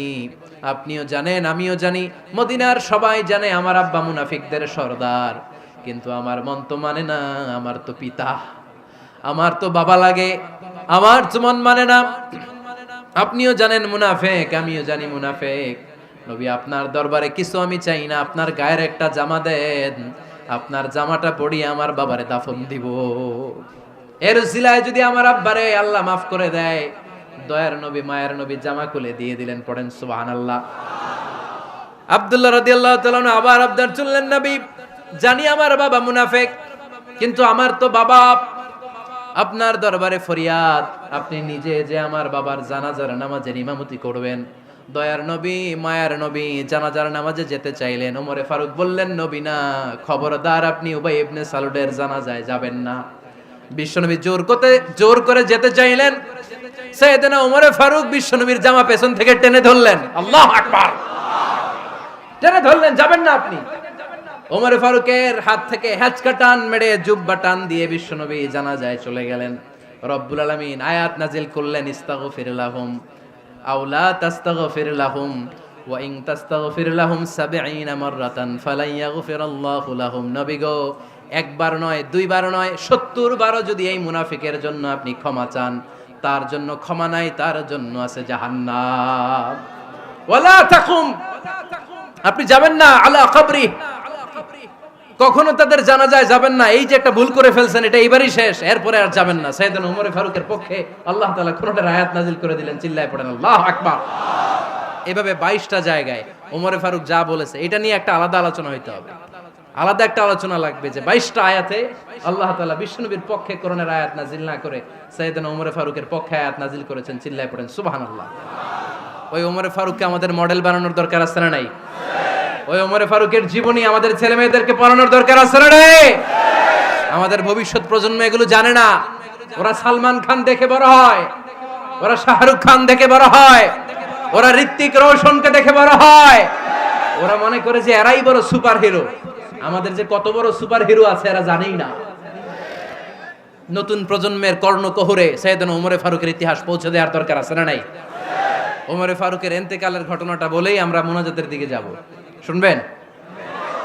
S1: আপনিও জানেন আমিও জানি, মদিনার সবাই জানে আমার আব্বা মুনাফিকদের সরদার, কিন্তু আমার মন তো মানে না, আমার তো পিতা, আমার তো বাবা লাগে, আমার তো মন মানে না। আপনিও জানেন মুনাফিক, আমিও জানি মুনাফিক। নবী আপনার দরবারে কিছু আমি চাই না, আপনার গায়ের একটা জামা দেন, আপনার জামাটা পরিয়ে আমার বাবারে দাফন দিব। এর উসিলায় যদি আমার আব্বারে আল্লাহ মাফ করে দেয়, দয়ার নবী মায়ের নবী জামা খুলে দিয়ে দিলেন। পড়েন সুবহানাল্লাহ। আব্দুল্লাহ রাদিয়াল্লাহু তাআলা আবার আবদার চললেন, নবী জানি আমার বাবা মুনাফিক, কিন্তু আমার তো বাবা, আপনার দরবারে ফরিয়াদ, আপনি নিজে যে আমার বাবার জানাজার নামাজের ইমামতি করবেন। দয়ার নবী মায়ার নবী জানাজার নামাজে যেতে চাইলেন। ওমরে ফারুক বললেন, নবী না, খবরদার আপনি উবাই ইবনে সালুলের জানাজায় যাবেন না। বিশ্বনবী জোর করে যেতে চাইলেন। সাইয়েদনা ওমরে ফারুক বিশ্বনবীর জামা পেছন থেকে টেনে ধরলেন। আল্লাহু আকবার। টেনে ধরলেন, যাবেন না আপনি। ওমর ফারুকের হাত থেকে হ্যাচকা টান মেরে জুব্বা টান দিয়ে বিশ্বনবী জানাজায় চলে গেলেন। রব্বুল আলামিন আয়াত নাজিল করলেন, ইস্তাগফির লাহুম আও লা তাস্তাগফির লাহুম ওয়া ইন তাস্তাগফির লাহুম ৭০ মাররাতান ফালান ইয়াগফিরাল্লাহু লাহুম। নবী গো, একবার নয়, দুইবার নয়, ৭০ বারও যদি এই মুনাফিকের জন্য আপনি ক্ষমা চান, তার জন্য ক্ষমা নাই, তার জন্য আছে জাহান্নাম। ওয়ালা তাকুম, আপনি যাবেন না আলা কবরি, কখনো তাদের জানাজায় যাবেন না। এই যে একটা ভুল করে ফেলছেন, এটা এবারই শেষ, এরপরে আর যাবেন না। সাইয়েদনা ওমর ফারুকের পক্ষে আল্লাহ তাআলা কোরআনের আয়াত নাজিল করে দিলেন। চিল্লায় পড়েন আল্লাহু আকবার। এভাবে 22টা জায়গায় ওমর ফারুক যা বলেছে, এটা নিয়ে একটা আলাদা আলোচনা হইতে হবে, আলাদা একটা আলোচনা লাগবে যে 22টা আয়াতে আল্লাহ তাআলা বিশ্বনবীর পক্ষে কোরআনের আয়াত নাজিল না করে সাইয়েদনা ওমর ফারুকের পক্ষে আয়াত নাজিল করেছেন। চিল্লায় পড়েন সুবহানাল্লাহ। ওই ওমর ফারুককে আমাদের মডেল বানানোর দরকার আছে না নাই? ওই ওমর ফারুকের জীবনী আমাদের ছেলে মেয়েদেরকে পড়ানোর দরকার আছে না নাই? আমাদের ভবিষ্যৎ প্রজন্ম এগুলো জানে না। ওরা সালমান খান দেখে বড় হয়, ওরা শাহরুখ খান দেখে বড় হয়, ওরা ঋত্বিক রোশনকে দেখে বড় হয়, ওরা মনে করে যে এরাই বড় সুপার হিরো। আমাদের যে কত বড় সুপার হিরো আছে এরা জানেই না। নতুন প্রজন্মের কর্ণকোহরে সাইয়েদনা ওমর ফারুকের ইতিহাস পৌঁছে দেওয়ার দরকার আছে না নাই? ওমর ফারুকের ইন্তেকালের ঘটনাটা বলেই আমরা মুনাজাতের দিকে যাব। শুনবেন?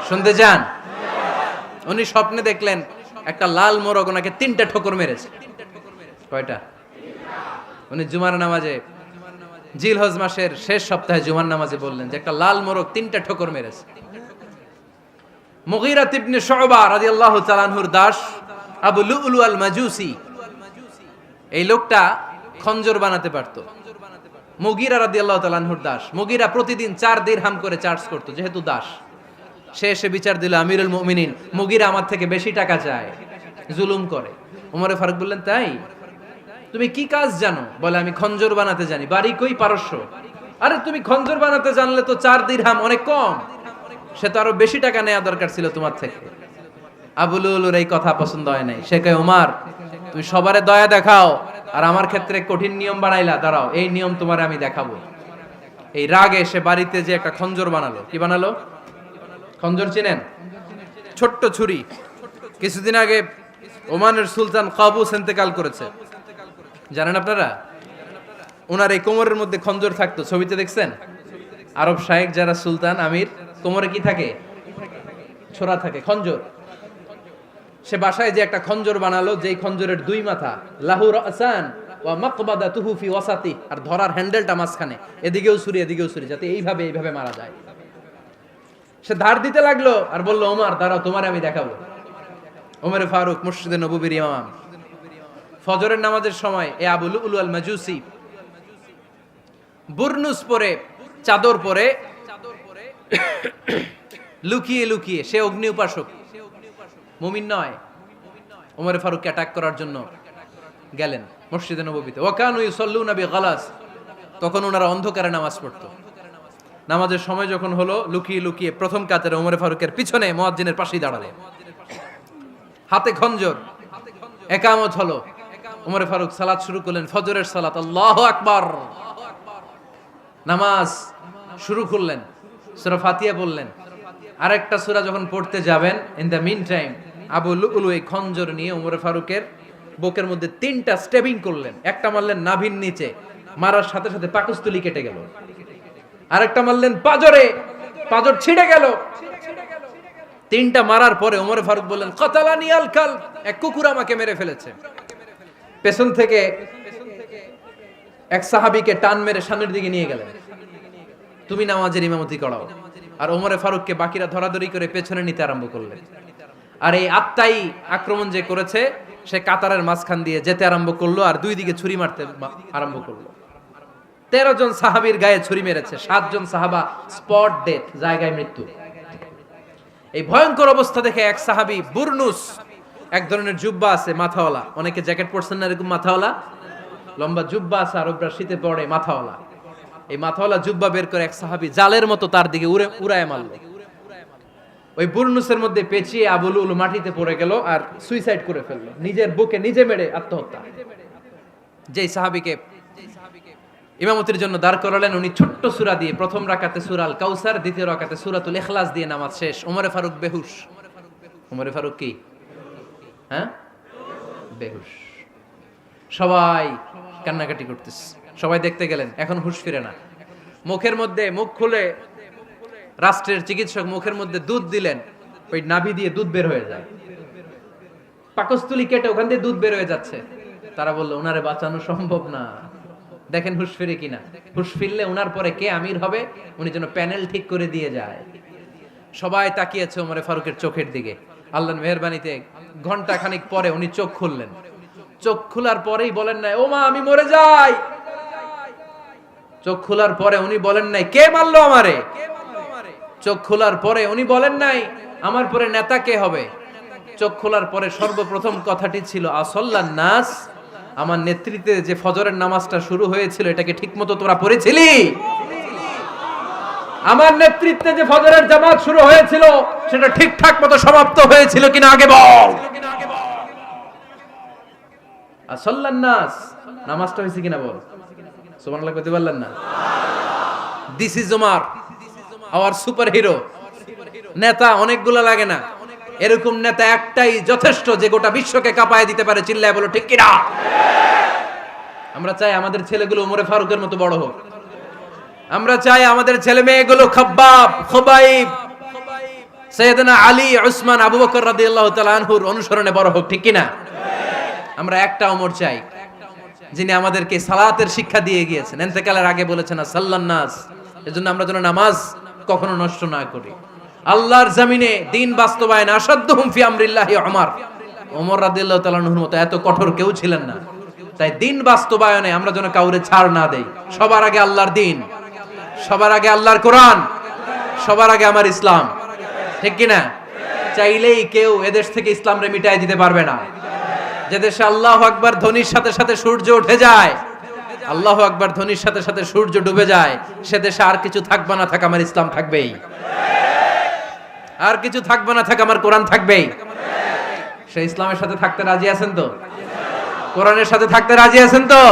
S1: শুনতে চান? উনি স্বপ্নে দেখলেন একটা লাল মোরগ ওনাকে 3টা ঠোকর মেরেছে। কয়টা? উনি জুমার নামাজে, জিলহজ মাসের শেষ সপ্তাহে জুমার নামাজে বললেন যে একটা লাল মোরগ 3টা ঠোকর মেরেছে। মুগীরা ইবনে শুবা রাদিয়াল্লাহু তাআলা আনহুর দাস আবু লুলু আল মাজুসি, এই লোকটা খঞ্জর বানাতে পারতো। মুগীরা রাদিয়াল্লাহু তাআলা আনহুর দাস। মুগীরা প্রতিদিন 4 দিরহাম করে চার্জ করতো, যেহেতু দাস। সে এসে বিচার দিল, আমিরুল মুমিনিন, মুগীরা আমার থেকে বেশি টাকা চায়, জুলুম করে। ওমর ফারুক বললেন, তাই? তুমি কি কাজ জানো? বলে, আমি খঞ্জর বানাতে জানি। বাড়ি কই? পারস্য। আরে তুমি খঞ্জর বানাতে জানলে তো 4 দিরহাম অনেক কম, সে তো আরো বেশি টাকা নেওয়া দরকার ছিল তোমার থেকে। আবু লুলুর এই কথা পছন্দ হয় নাই। সে কয়, ওমর তুমি সবারে দয়া দেখাও, আর আমার ক্ষেত্রে কঠিন নিয়ম বানাইলা, দাঁড়াও এই নিয়ম তোমার আমি দেখাবো। এই রাগে সে বাড়িতে যে একটা খঞ্জর বানালো। কি বানালো? খঞ্জর চিনেন? ছোট্ট ছুরি। কিছুদিন আগে ওমানের সুলতান কাবুস ইন্তেকাল করেছে, জানেন আপনারা? ওনার এই কোমরের মধ্যে খঞ্জর থাকতো, ছবিতে দেখছেন? আরব শায়েখ যারা সুলতান আমির, কোমরে কি থাকে? ছোরা থাকে, খঞ্জর। সে বাসায় যে একটা খঞ্জর বানালো, যেই খঞ্জরের 2 মাথা, লাহু রাসান ওয়া মাকবাদাতুহু ফি ওয়াসাতি, আর ধরার হ্যান্ডেলটা মাঝখানে, এদিকেও ছুরি এদিকেও ছুরি, যাতে এইভাবে মারা যায়। সে ধার দিতে লাগলো আর বলল, ওমর দাঁড়াও, তোমার আমি দেখাবো। ওমরে ফারুক মসজিদে নববীর ইমাম, ফজরের নামাজের সময় এ আবু লুলু আল মাজুসি বুরনুস পরে, চাদর পরে, লুকিয়ে লুকিয়ে, সে অগ্নি উপাসক, মুমিন নয়, ওমরে ফারুককে অ্যাটাক করার জন্য গেলেন মসজিদে নববীতে। ওয়াকানু ইউসাল্লুনা বিগালাস, তখন ওনারা অন্ধকারে নামাজ পড়তো। নামাজের সময় যখন হলো, লুকিয়ে লুকিয়ে প্রথম কাতারে ওমরে ফারুকের পিছনে মুয়াজ্জিনের পাশেই দাঁড়ালেন, হাতে খঞ্জর, একামত হলো। ওমরে ফারুক সালাত শুরু করলেন, ফজরের সালাত, আল্লাহু আকবার। নামাজ শুরু করলেন, সূরা ফাতিহা বললেন। আরেকটা সূরা যখন পড়তে যাবেন, in the meantime Abu Lulu এই খঞ্জর নিয়ে ওমরে ফারুকের বুকের মধ্যে 3টা স্টেবিং করলেন। একটা মারলেন নাভির নিচে, মারার সাথে সাথে পাকস্থলী কেটে গেল। আরেকটা মারলেন পাজরে, পাজর ছিঁড়ে গেল। 3টা মারার পরে ওমরে ফারুক বললেন, কাতালানি আল কাল, এক কুকুর আমাকে মেরে ফেলেছে। পেছন থেকে এক সাহাবীকে টান মেরে সামনের দিকে নিয়ে গেলেন, তুমি নামাজের ইমামতি করাও। আর ওমরে ফারুককে বাকিরা ধরাধরি করে পেছনে নিতে আরম্ভ করলেন। আর এই আত্মাই আক্রমণ যে করেছে, সে কাতারের মাঝখান দিয়ে যেতে আরম্ভ করলো আর 2 দিকে ছুরি মারতে আরম্ভ করলো। 13 জন সাহাবীর গায়ে ছুরি মেরেছে, 7 জন সাহাবা স্পট ডেথ, জায়গায় মৃত্যু। এই ভয়ঙ্কর অবস্থা দেখে এক সাহাবী বুরনুস, এক ধরনের জুব্বা আছে মাথাওয়ালা, অনেকে জ্যাকেট পরছেন না এরকম মাথাওয়ালা, লম্বা জুব্বা আছে, আরবরা শীতে পড়ে মাথাওয়ালা, এই মাথাওয়ালা জুব্বা বের করে এক সাহাবী জালের মতো তার দিকে উড়ায় মারলো। ওই বুরনুসের মধ্যে পেঁচিয়ে আবু লুলু মাটিতে পড়ে গেল আর সুইসাইড করে ফেললো, নিজের বুকে নিজে মেরে আত্মহত্যা। যেই সাহাবীকে ইমামতির জন্য দাঁড় করালেন, উনি ছোট্ট সূরা দিয়ে, প্রথম রাকাতে সূরা আল কাউসার, দ্বিতীয় রাকাতে সূরাতুল ইখলাস দিয়ে নামাজ শেষ। ওমরে ফারুক বেহুশ। ওমরে ফারুক কি? হ্যাঁ, বেহুশ। সবাই কান্নাকাটি করতেছে, সবাই দেখতে গেলেন, এখন হুঁশ ফিরে না। মুখের মধ্যে, মুখ খুলে রাষ্ট্রের চিকিৎসক মুখের মধ্যে দুধ দিলেন, ওই নাভি দিয়ে দুধ বের হয়ে যায়, পাকস্থলী কেটে ওখান দিয়ে দুধ বের হয়ে যাচ্ছে। তারা বলল, ওনারে বাঁচানো সম্ভব না, দেখেন হুঁশ ফিরে কিনা। হুঁশ ফিরলে ওনার পরে কে আমির হবে, উনি যেন প্যানেল ঠিক করে দিয়ে যায়। সবাই তাকিয়েছে ওমরে ফারুকের চোখের দিকে। আল্লাহর মেহেরবানিতে ঘন্টা খানিক পরে উনি চোখ খুললেন। চোখ খোলার পরেই বলেন নাই, ও মা আমি মরে যাই। চোখ খোলার পরে উনি বলেন নাই, কে মারলো আমারে। চোখ খোলার পরে উনি বলেন নাই, আমার পরে নেতা কে হবে। চোখ খোলার পরে সর্বপ্রথম কথাটি ছিল, আসল্লান নাস, আমার নেতৃত্বে যে ফজরের নামাজটা শুরু হয়েছিল, এটাকে ঠিকমতো তোরা পড়েছিলি? আমার নেতৃত্বে যে ফজরের জামাত শুরু হয়েছিল, সেটা ঠিকঠাক মতো সমাপ্ত হয়েছিল কিনা আগে বল। আসল্লান নাস, নামাজটা হয়েছে কিনা বল। সুবহানাল্লাহ কইতে পারলেন না? This is Omar, hour super hero. নেতা অনেকগুলো লাগে না, এরকম নেতা একটাই যথেষ্ট, যে গোটা বিশ্বকে কাঁপায় দিতে পারে। চিল্লায় বলো ঠিক কিনা? আমরা চাই আমাদের ছেলেগুলো ওমরে ফারুকের মতো বড় হোক। আমরা চাই আমাদের ছেলে মেয়েগুলো খাব্বাব, খুবাইব, সাইয়েদনা আলী, উসমান, আবু বকর রাদিয়াল্লাহু তাআলা আনহুর অনুসরণে বড় হোক, ঠিক কিনা? আমরা একটা ওমর চাই, যিনি আমাদেরকে সালাতের শিক্ষা দিয়ে গিয়েছেন, ইন্তেকালের আগে বলেছেন সাল্লান নাস। এজন্য আমরা যেন নামাজ কখনো নষ্ট না করি। আল্লাহর জমিনে দিন বাস্তবায়ন আসাদ্দুহুম ফি আমরিল্লাহি ওমর। ওমর রাদিয়াল্লাহু তাআলা আনহুর মতো এত কঠোর কেউ ছিলেন না। তাই দিন বাস্তবায়নে আমরা যেন কাউরে ছাড় না দেই। সবার আগে আল্লাহর দিন, সবার আগে আল্লাহর কোরআন, সবার আগে আমার ইসলাম, ঠিক কিনা? চাইলেই কেউ এদেশ থেকে ইসলামরে মিটাই দিতে পারবে না। যে দেশে আল্লাহু আকবার ধ্বনির সাথে সাথে সূর্য উঠে যায়, আল্লাহু আকবার ধ্বনির সাথে সাথে সূর্য ডুবে যায়, সে দেশে আর কিছু থাকবে না থাক, আমার ইসলাম থাকবেই। আর কিছু থাকবে না থাক, আমার কোরআন থাকবেই। সে ইসলামের সাথে থাকতে রাজি আছেন তো? কোরআনের সাথে থাকতে রাজি আছেন তো?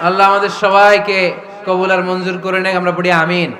S1: আল্লাহ আমাদের সবাইকে কবুল আর মঞ্জুর করে নেক। আমরা পড়ি আমিন।